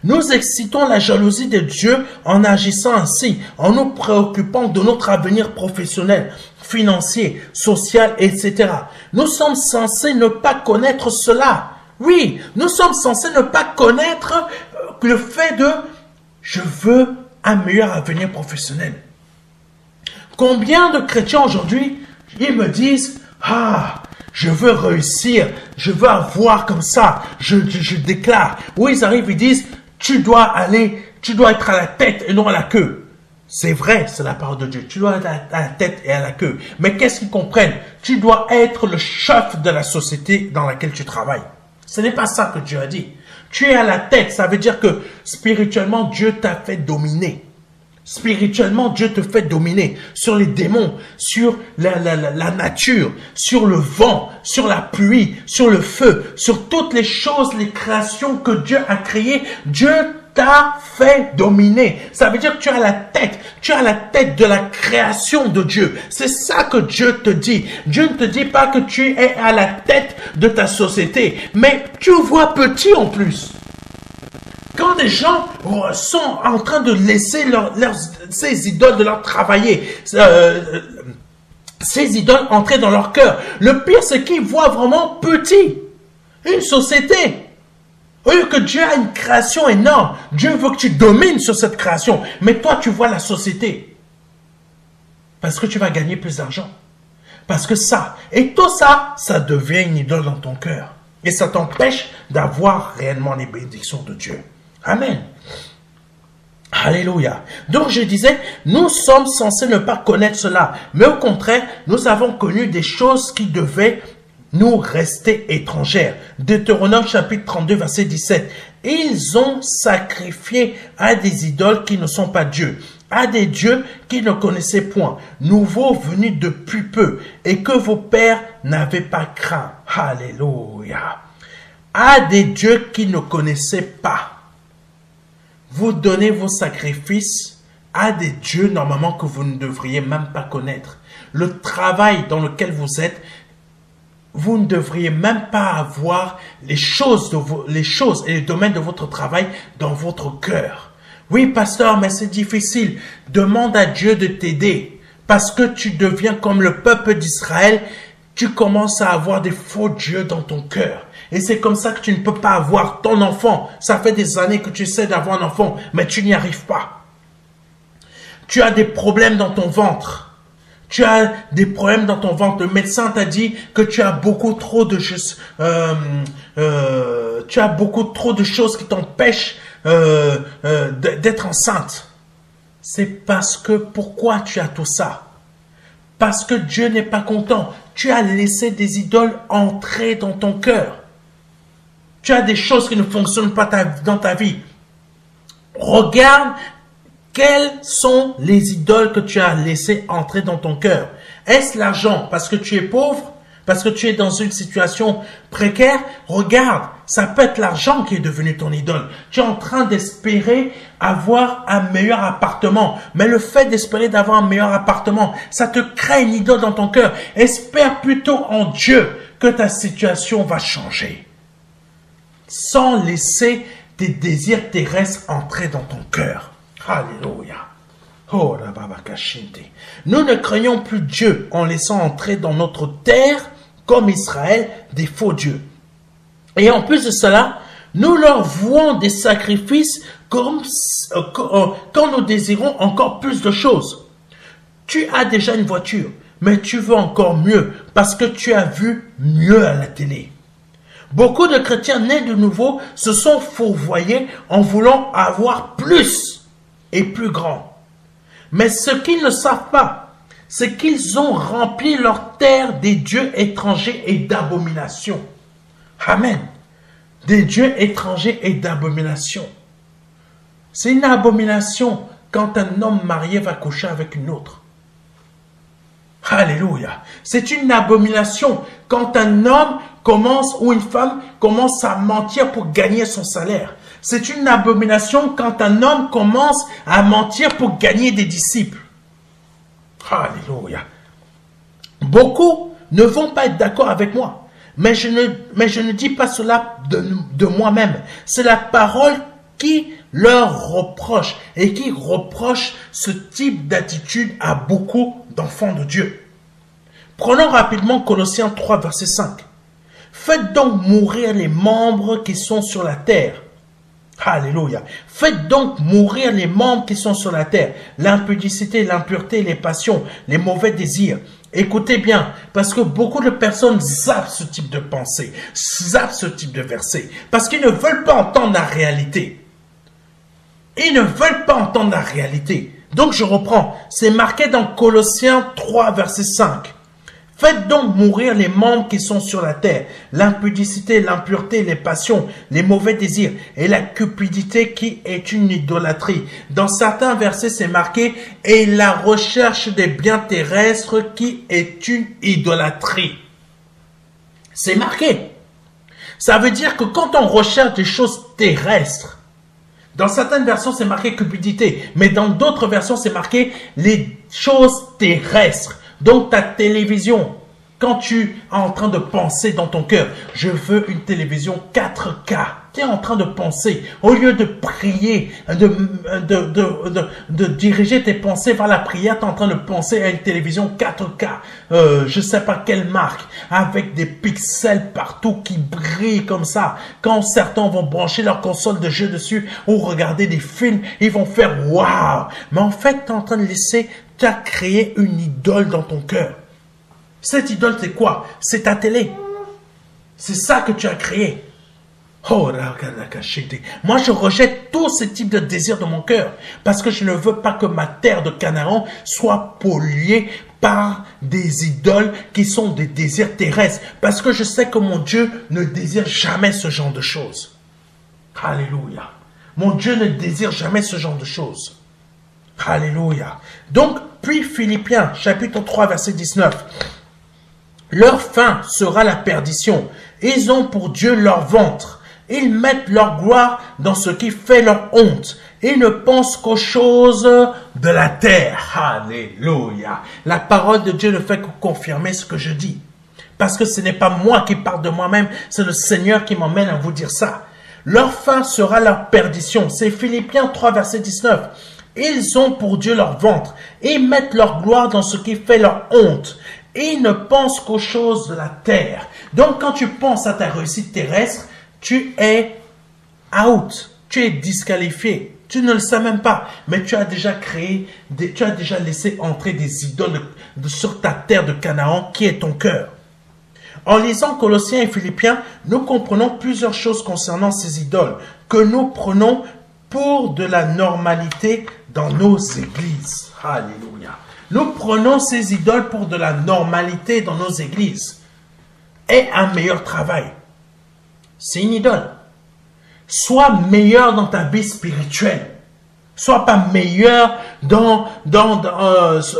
Nous excitons la jalousie de Dieu en agissant ainsi, en nous préoccupant de notre avenir professionnel, financier, social, etc. Nous sommes censés ne pas connaître cela. Oui, nous sommes censés ne pas connaître le fait de « je veux un meilleur avenir professionnel ». Combien de chrétiens aujourd'hui, ils me disent « ah, je veux réussir, je veux avoir comme ça, je déclare ». Ou ils arrivent, ils disent « tu dois être à la tête et non à la queue ». C'est vrai, c'est la parole de Dieu. Tu dois être à la tête et à la queue. Mais qu'est-ce qu'ils comprennent? Tu dois être le chef de la société dans laquelle tu travailles. Ce n'est pas ça que Dieu a dit. Tu es à la tête, ça veut dire que spirituellement, Dieu t'a fait dominer. Spirituellement, Dieu te fait dominer sur les démons, sur la nature, sur le vent, sur la pluie, sur le feu, sur toutes les choses, les créations que Dieu a créées. Dieu t'a fait dominer. Ça veut dire que tu es à la tête. Tu es à la tête de la création de Dieu. C'est ça que Dieu te dit. Dieu ne te dit pas que tu es à la tête de ta société, mais tu vois petit en plus. Quand des gens sont en train de laisser ces idoles de leur travailler, ces idoles entrer dans leur cœur, le pire c'est qu'ils voient vraiment petit une société. Au lieu que Dieu a une création énorme, Dieu veut que tu domines sur cette création, mais toi tu vois la société. Parce que tu vas gagner plus d'argent. Parce que ça, et tout ça, ça devient une idole dans ton cœur. Et ça t'empêche d'avoir réellement les bénédictions de Dieu. Amen. Alléluia. Donc je disais, nous sommes censés ne pas connaître cela. Mais au contraire, nous avons connu des choses qui devaient nous rester étrangères. Deutéronome chapitre 32 verset 17. Ils ont sacrifié à des idoles qui ne sont pas Dieu, à des dieux qui ne connaissaient point, nouveaux venus depuis peu, et que vos pères n'avaient pas craint. Alléluia. À des dieux qui ne connaissaient pas. Vous donnez vos sacrifices à des dieux normalement que vous ne devriez même pas connaître. Le travail dans lequel vous êtes, vous ne devriez même pas avoir les choses et les domaines de votre travail dans votre cœur. Oui, pasteur, mais c'est difficile. Demande à Dieu de t'aider parce que tu deviens comme le peuple d'Israël tu commences à avoir des faux dieux dans ton cœur. Et c'est comme ça que tu ne peux pas avoir ton enfant. Ça fait des années que tu essaies d'avoir un enfant, mais tu n'y arrives pas. Tu as des problèmes dans ton ventre. Tu as des problèmes dans ton ventre. Le médecin t'a dit que tu as beaucoup trop de choses, qui t'empêchent d'être enceinte. C'est parce que, pourquoi tu as tout ça? Parce que Dieu n'est pas content. Tu as laissé des idoles entrer dans ton cœur. Tu as des choses qui ne fonctionnent pas dans ta vie. Regarde quelles sont les idoles que tu as laissées entrer dans ton cœur. Est-ce l'argent parce que tu es pauvre? Parce que tu es dans une situation précaire? Regarde, ça peut être l'argent qui est devenu ton idole. Tu es en train d'espérer avoir un meilleur appartement. Mais le fait d'espérer d'avoir un meilleur appartement, ça te crée une idole dans ton cœur. Espère plutôt en Dieu que ta situation va changer. Sans laisser tes désirs terrestres entrer dans ton cœur. Alléluia. Oh, nous ne craignons plus Dieu en laissant entrer dans notre terre, comme Israël, des faux dieux. Et en plus de cela, nous leur vouons des sacrifices quand nous désirons encore plus de choses. Tu as déjà une voiture, mais tu veux encore mieux parce que tu as vu mieux à la télé. Beaucoup de chrétiens nés de nouveau se sont fourvoyés en voulant avoir plus et plus grand. Mais ce qu'ils ne savent pas, c'est qu'ils ont rempli leur terre des dieux étrangers et d'abominations. Amen. Des dieux étrangers et d'abominations. C'est une abomination quand un homme marié va coucher avec une autre. Alléluia. C'est une abomination quand un homme commence ou une femme commence à mentir pour gagner son salaire. C'est une abomination quand un homme commence à mentir pour gagner des disciples. Alléluia. Beaucoup ne vont pas être d'accord avec moi. Mais je ne dis pas cela de moi-même. C'est la parole qui leur reproche et qui reproche ce type d'attitude à beaucoup d'enfants de Dieu. Prenons rapidement Colossiens 3, verset 5. Faites donc mourir les membres qui sont sur la terre. Alléluia. Faites donc mourir les membres qui sont sur la terre. L'impudicité, l'impureté, les passions, les mauvais désirs. Écoutez bien, parce que beaucoup de personnes zappent ce type de pensée, zappent ce type de verset, parce qu'ils ne veulent pas entendre la réalité. Ils ne veulent pas entendre la réalité. Donc je reprends, c'est marqué dans Colossiens 3, verset 5. Faites donc mourir les membres qui sont sur la terre, l'impudicité, l'impureté, les passions, les mauvais désirs et la cupidité qui est une idolâtrie. Dans certains versets, c'est marqué « et la recherche des biens terrestres qui est une idolâtrie ». C'est marqué. Ça veut dire que quand on recherche des choses terrestres, dans certaines versions, c'est marqué cupidité, mais dans d'autres versions, c'est marqué les choses terrestres. Donc ta télévision, quand tu es en train de penser dans ton cœur, je veux une télévision 4K. Tu es en train de penser, au lieu de prier, de diriger tes pensées vers la prière, tu es en train de penser à une télévision 4K, je ne sais pas quelle marque, avec des pixels partout qui brillent comme ça. Quand certains vont brancher leur console de jeu dessus ou regarder des films, ils vont faire « waouh ». Mais en fait, tu es en train de laisser, tu as créé une idole dans ton cœur. Cette idole, c'est quoi? C'est ta télé. C'est ça que tu as créé. Oh, moi, je rejette tous ces types de désirs de mon cœur parce que je ne veux pas que ma terre de Canaan soit polluée par des idoles qui sont des désirs terrestres parce que je sais que mon Dieu ne désire jamais ce genre de choses. Alléluia. Mon Dieu ne désire jamais ce genre de choses. Alléluia. Donc, puis Philippiens, chapitre 3, verset 19. Leur fin sera la perdition. Ils ont pour Dieu leur ventre. Ils mettent leur gloire dans ce qui fait leur honte. Ils ne pensent qu'aux choses de la terre. Alléluia. La parole de Dieu ne fait que confirmer ce que je dis. Parce que ce n'est pas moi qui parle de moi-même, c'est le Seigneur qui m'emmène à vous dire ça. Leur fin sera leur perdition. C'est Philippiens 3, verset 19. Ils ont pour Dieu leur ventre. Ils mettent leur gloire dans ce qui fait leur honte. Ils ne pensent qu'aux choses de la terre. Donc, quand tu penses à ta réussite terrestre, tu es out. Tu es disqualifié. Tu ne le sais même pas. Mais tu as déjà tu as déjà laissé entrer des idoles sur ta terre de Canaan qui est ton cœur. En lisant Colossiens et Philippiens, nous comprenons plusieurs choses concernant ces idoles que nous prenons pour de la normalité dans nos églises. Alléluia. Nous prenons ces idoles pour de la normalité dans nos églises. Et un meilleur travail. C'est une idole. Sois meilleur dans ta vie spirituelle. Sois pas meilleur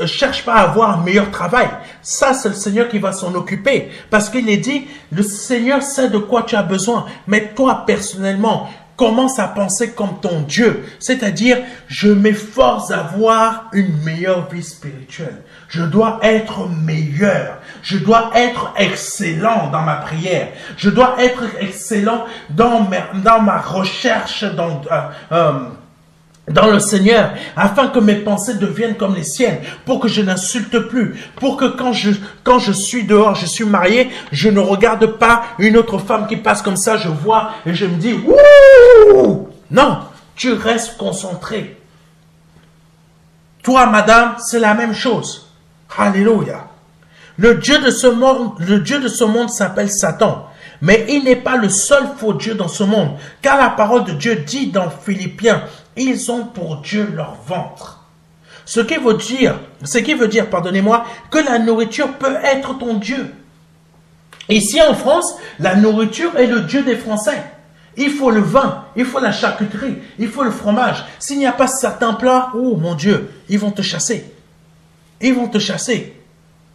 cherche pas à avoir un meilleur travail. Ça, c'est le Seigneur qui va s'en occuper. Parce qu'il est dit, le Seigneur sait de quoi tu as besoin. Mais toi, personnellement, commence à penser comme ton Dieu. C'est-à-dire, je m'efforce d'avoir une meilleure vie spirituelle. Je dois être meilleur. Je dois être excellent dans ma prière. Je dois être excellent dans ma recherche, dans le Seigneur, afin que mes pensées deviennent comme les siennes, pour que je n'insulte plus, pour que quand je suis dehors, je suis marié, je ne regarde pas une autre femme qui passe comme ça, je vois et je me dis, wouh! Non, tu restes concentré. Toi, madame, c'est la même chose. Alléluia. Le Dieu de ce monde s'appelle Satan. Mais il n'est pas le seul faux Dieu dans ce monde, car la parole de Dieu dit dans Philippiens, ils ont pour Dieu leur ventre. Ce qui veut dire, pardonnez-moi, que la nourriture peut être ton Dieu. Ici en France, la nourriture est le Dieu des Français. Il faut le vin, il faut la charcuterie, il faut le fromage. S'il n'y a pas certains plats, oh mon Dieu, ils vont te chasser. Ils vont te chasser.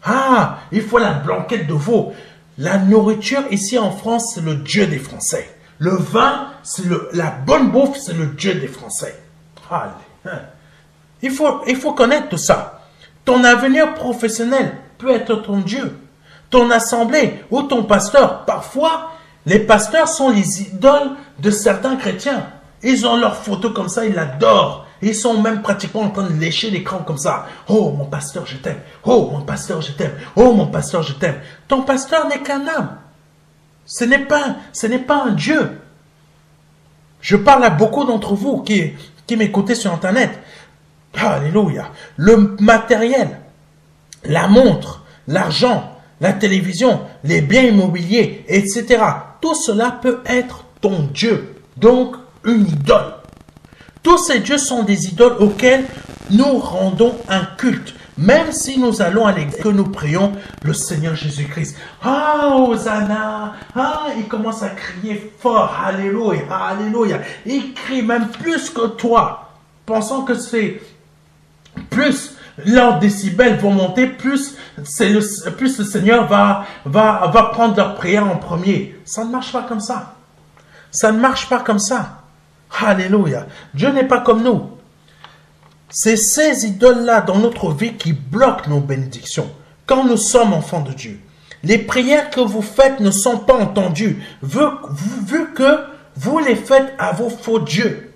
Ah, il faut la blanquette de veau. La nourriture ici en France, c'est le Dieu des Français. Le vin, c'est la bonne bouffe, c'est le Dieu des Français. Allez. Il faut connaître tout ça. Ton avenir professionnel peut être ton Dieu. Ton assemblée ou ton pasteur. Parfois, les pasteurs sont les idoles de certains chrétiens. Ils ont leurs photos comme ça, ils l'adorent. Ils sont même pratiquement en train de lécher l'écran comme ça. Oh, mon pasteur, je t'aime. Oh, mon pasteur, je t'aime. Oh, mon pasteur, je t'aime. Ton pasteur n'est qu'un homme. Ce n'est pas un Dieu. Je parle à beaucoup d'entre vous qui m'écoutez sur Internet. Alléluia. Le matériel, la montre, l'argent, la télévision, les biens immobiliers, etc. Tout cela peut être ton Dieu. Donc, une idole. Tous ces dieux sont des idoles auxquelles nous rendons un culte. Même si nous allons à l'église, que nous prions le Seigneur Jésus-Christ. Ah, Hosanna! Ah, il commence à crier fort. Alléluia, alléluia. Il crie même plus que toi. Pensant que c'est plus leurs décibels vont monter, plus le Seigneur va prendre leur prière en premier. Ça ne marche pas comme ça. Ça ne marche pas comme ça. Alléluia. Dieu n'est pas comme nous. C'est ces idoles-là dans notre vie qui bloquent nos bénédictions quand nous sommes enfants de Dieu. Les prières que vous faites ne sont pas entendues vu que vous les faites à vos faux dieux.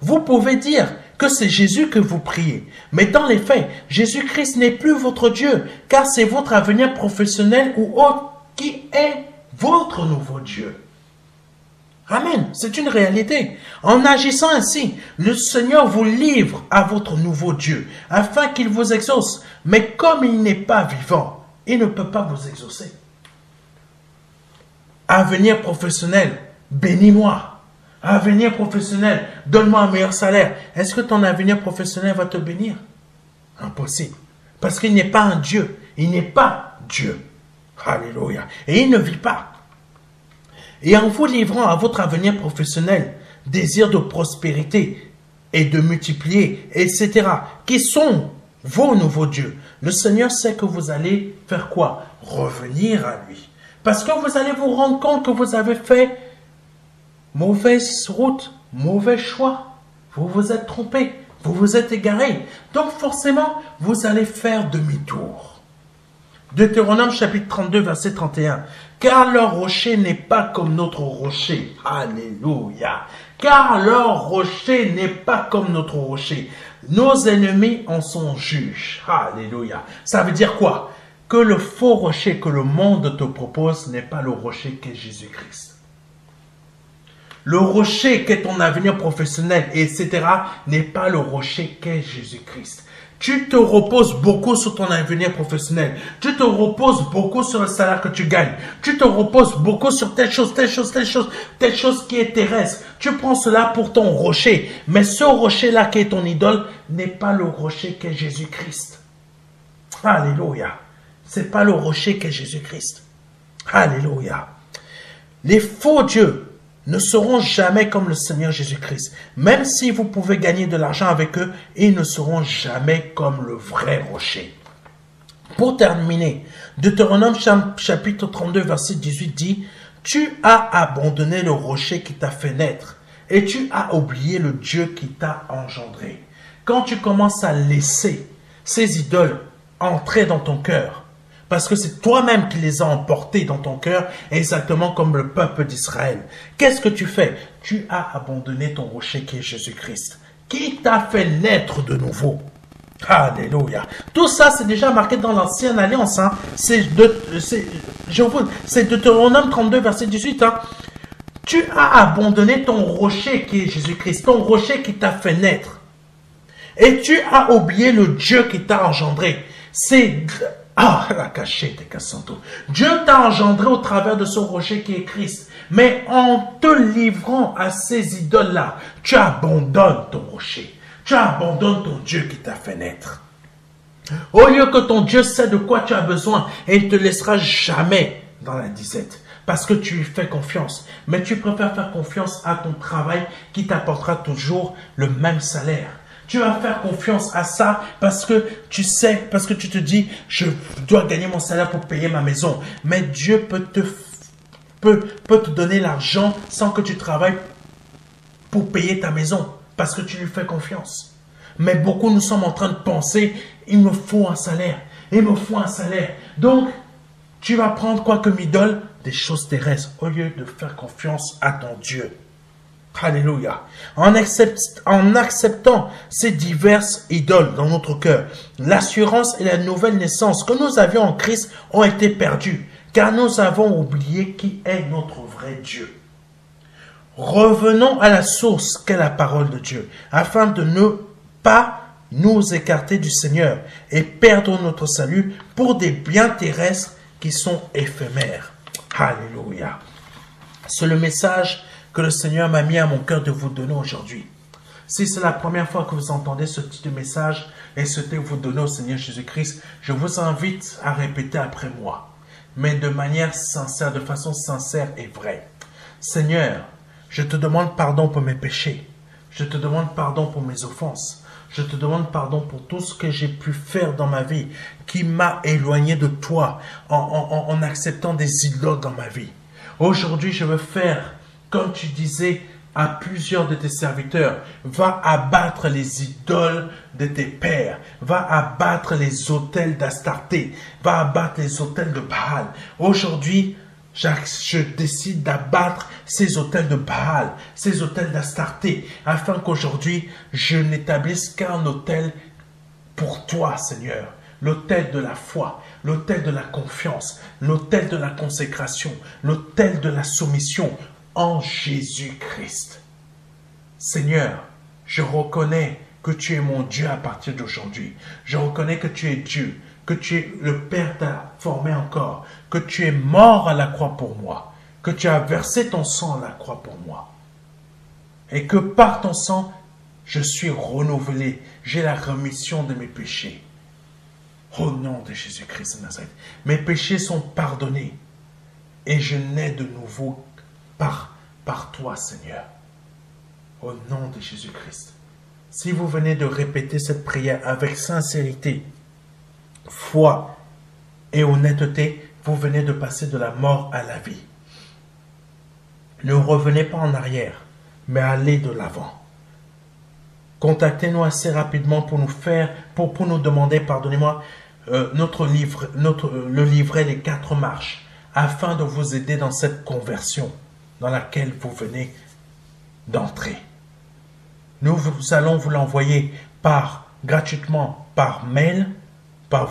Vous pouvez dire que c'est Jésus que vous priez, mais dans les faits, Jésus-Christ n'est plus votre Dieu, car c'est votre avenir professionnel ou autre qui est votre nouveau Dieu. Amen, c'est une réalité. En agissant ainsi, le Seigneur vous livre à votre nouveau Dieu, afin qu'il vous exauce. Mais comme il n'est pas vivant, il ne peut pas vous exaucer. Avenir professionnel, bénis-moi. Avenir professionnel, donne-moi un meilleur salaire. Est-ce que ton avenir professionnel va te bénir? Impossible. Parce qu'il n'est pas un Dieu. Il n'est pas Dieu. Alléluia. Et il ne vit pas. Et en vous livrant à votre avenir professionnel, désir de prospérité et de multiplier, etc., qui sont vos nouveaux dieux, le Seigneur sait que vous allez faire quoi? Revenir à lui. Parce que vous allez vous rendre compte que vous avez fait mauvaise route, mauvais choix. Vous vous êtes trompé, vous vous êtes égaré. Donc forcément, vous allez faire demi-tour. Deutéronome chapitre 32, verset 31. Car leur rocher n'est pas comme notre rocher. Alléluia. Car leur rocher n'est pas comme notre rocher. Nos ennemis en sont juges. Alléluia. Ça veut dire quoi? que le faux rocher que le monde te propose n'est pas le rocher qu'est Jésus-Christ. Le rocher qu'est ton avenir professionnel, etc., n'est pas le rocher qu'est Jésus-Christ. Tu te reposes beaucoup sur ton avenir professionnel. Tu te reposes beaucoup sur le salaire que tu gagnes. Tu te reposes beaucoup sur telle chose qui est terrestre. Tu prends cela pour ton rocher. Mais ce rocher-là qui est ton idole n'est pas le rocher qu'est Jésus-Christ. Alléluia. C'est pas le rocher qu'est Jésus-Christ. Alléluia. Les faux dieux ne seront jamais comme le Seigneur Jésus-Christ. Même si vous pouvez gagner de l'argent avec eux, ils ne seront jamais comme le vrai rocher. Pour terminer, Deutéronome chapitre 32, verset 18 dit, « Tu as abandonné le rocher qui t'a fait naître, et tu as oublié le Dieu qui t'a engendré. » Quand tu commences à laisser ces idoles entrer dans ton cœur, parce que c'est toi-même qui les as emportés dans ton cœur, exactement comme le peuple d'Israël. Qu'est-ce que tu fais? Tu as abandonné ton rocher qui est Jésus-Christ, qui t'a fait naître de nouveau. Alléluia. Tout ça, c'est déjà marqué dans l'ancienne alliance. Hein. C'est Deutéronome 32, verset 18. Hein. Tu as abandonné ton rocher qui est Jésus-Christ, ton rocher qui t'a fait naître. Et tu as oublié le Dieu qui t'a engendré. C'est... la cachette des Cassanto. Dieu t'a engendré au travers de ce rocher qui est Christ. Mais en te livrant à ces idoles-là, tu abandonnes ton rocher. Tu abandonnes ton Dieu qui t'a fait naître. Au lieu que ton Dieu sait de quoi tu as besoin et il ne te laissera jamais dans la disette. Parce que tu lui fais confiance. Mais tu préfères faire confiance à ton travail qui t'apportera toujours le même salaire. Tu vas faire confiance à ça parce que tu sais, parce que tu te dis, je dois gagner mon salaire pour payer ma maison. Mais Dieu peut te donner l'argent sans que tu travailles pour payer ta maison parce que tu lui fais confiance. Mais beaucoup nous sommes en train de penser, il me faut un salaire, il me faut un salaire. Donc, tu vas prendre quoi comme idole? Des choses terrestres au lieu de faire confiance à ton Dieu. Alléluia. En acceptant ces diverses idoles dans notre cœur, l'assurance et la nouvelle naissance que nous avions en Christ ont été perdues, car nous avons oublié qui est notre vrai Dieu. Revenons à la source qu'est la parole de Dieu, afin de ne pas nous écarter du Seigneur et perdre notre salut pour des biens terrestres qui sont éphémères. Alléluia. C'est le message que le Seigneur m'a mis à mon cœur de vous donner aujourd'hui. Si c'est la première fois que vous entendez ce type de message et souhaitez vous donner au Seigneur Jésus-Christ, je vous invite à répéter après moi, mais de manière sincère, de façon sincère et vraie. Seigneur, je te demande pardon pour mes péchés. Je te demande pardon pour mes offenses. Je te demande pardon pour tout ce que j'ai pu faire dans ma vie qui m'a éloigné de toi en acceptant des idoles dans ma vie. Aujourd'hui, je veux faire comme tu disais à plusieurs de tes serviteurs, va abattre les idoles de tes pères, va abattre les autels d'Astarté, va abattre les autels de Baal. Aujourd'hui, je décide d'abattre ces autels de Baal, ces autels d'Astarté, afin qu'aujourd'hui, je n'établisse qu'un autel pour toi, Seigneur. L'autel de la foi, l'autel de la confiance, l'autel de la consécration, l'autel de la soumission, en Jésus-Christ. Seigneur, je reconnais que tu es mon Dieu à partir d'aujourd'hui. Je reconnais que tu es Dieu, que tu es le Père t'a formé encore, que tu es mort à la croix pour moi, que tu as versé ton sang à la croix pour moi. Et que par ton sang, je suis renouvelé, j'ai la rémission de mes péchés. Au nom de Jésus-Christ de Nazareth, mes péchés sont pardonnés et je nais de nouveau par toi, Seigneur. Au nom de Jésus-Christ. Si vous venez de répéter cette prière avec sincérité, foi et honnêteté, vous venez de passer de la mort à la vie. Ne revenez pas en arrière, mais allez de l'avant. Contactez-nous assez rapidement pour nous demander, pardonnez-moi, le livret Les 4 marches, afin de vous aider dans cette conversion dans laquelle vous venez d'entrer. Nous allons vous l'envoyer gratuitement par mail, par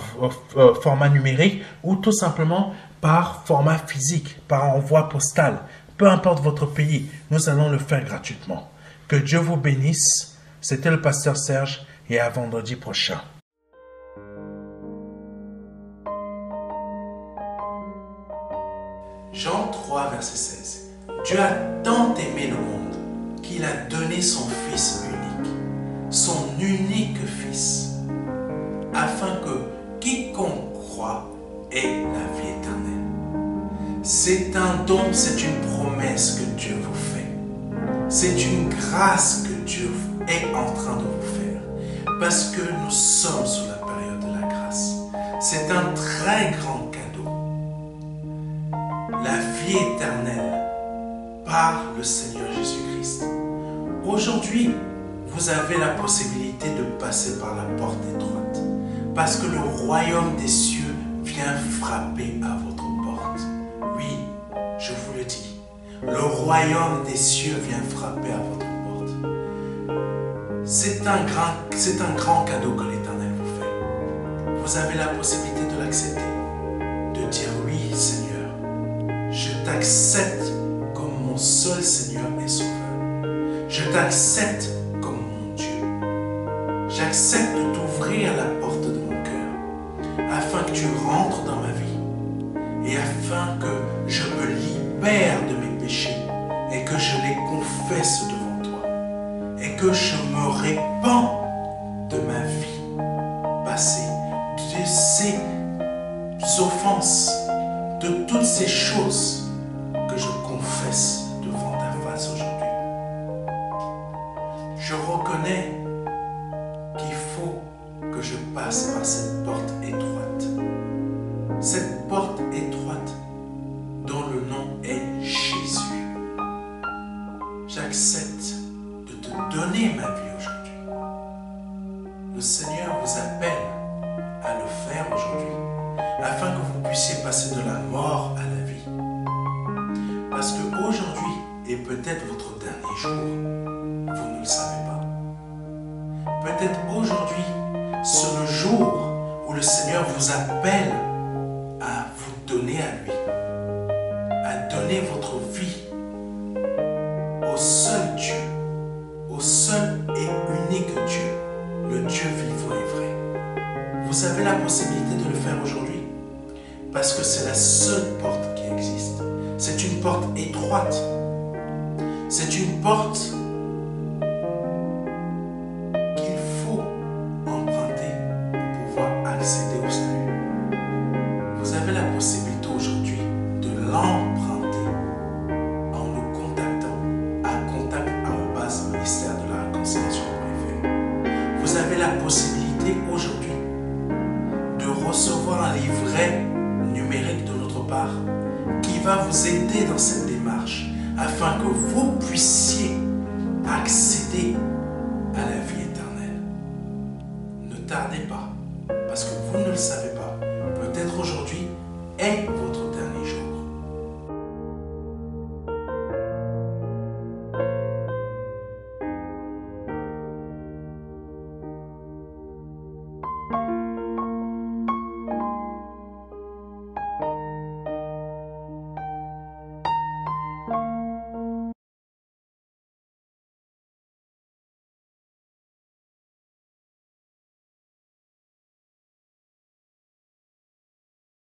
format numérique ou tout simplement par format physique, par envoi postal. Peu importe votre pays, nous allons le faire gratuitement. Que Dieu vous bénisse. C'était le pasteur Serge et à vendredi prochain. Jean 3, verset 16. Dieu a tant aimé le monde qu'il a donné son Fils unique, son unique Fils, afin que quiconque croit ait la vie éternelle. C'est un don, c'est une promesse que Dieu vous fait. C'est une grâce que Dieu est en train de vous faire. Parce que nous sommes sous la période de la grâce. C'est un très grand cadeau. La vie éternelle par le Seigneur Jésus-Christ. Aujourd'hui, vous avez la possibilité de passer par la porte étroite. Parce que le royaume des cieux vient frapper à votre porte. Oui, je vous le dis. Le royaume des cieux vient frapper à votre porte. C'est un grand cadeau que l'Éternel vous fait. Vous avez la possibilité de l'accepter. De dire oui, Seigneur, je t'accepte comme mon seul Seigneur et Sauveur. Je t'accepte comme mon Dieu. J'accepte de t'ouvrir la porte de mon cœur afin que tu rentres dans ma vie et afin que je me libère de mes péchés et que je les confesse devant toi et que je me répands de ma vie passée, de ces offenses, de toutes ces choses que je confesse devant ta face aujourd'hui. Je reconnais qu'il faut que je passe par cette porte étroite. Cette porte étroite dont le nom est Jésus. J'accepte de te donner ma vie aujourd'hui. Le Seigneur vous appelle à le faire aujourd'hui afin que vous puissiez passer de la mort à la vie. Parce qu'aujourd'hui est peut-être votre dernier jour. Vous ne le savez pas. Peut-être aujourd'hui, c'est le jour où le Seigneur vous appelle à vous donner à lui, à donner votre vie au seul Dieu, au seul et unique Dieu, le Dieu vivant et vrai. Vous avez la possibilité de le faire aujourd'hui parce que c'est la seule porte qui existe. C'est une porte étroite. C'est une porte qu'il faut emprunter pour pouvoir accéder au salut. Vous avez la possibilité aujourd'hui de l'emprunter en nous contactant à contact@ministère de la réconciliation.fr. Vous avez la possibilité aujourd'hui de recevoir un livret numérique de notre part qui va vous aider dans cette démarche afin que vous puissiez accéder à la vie éternelle. Ne tardez pas, parce que vous ne le savez pas. Peut-être aujourd'hui est votre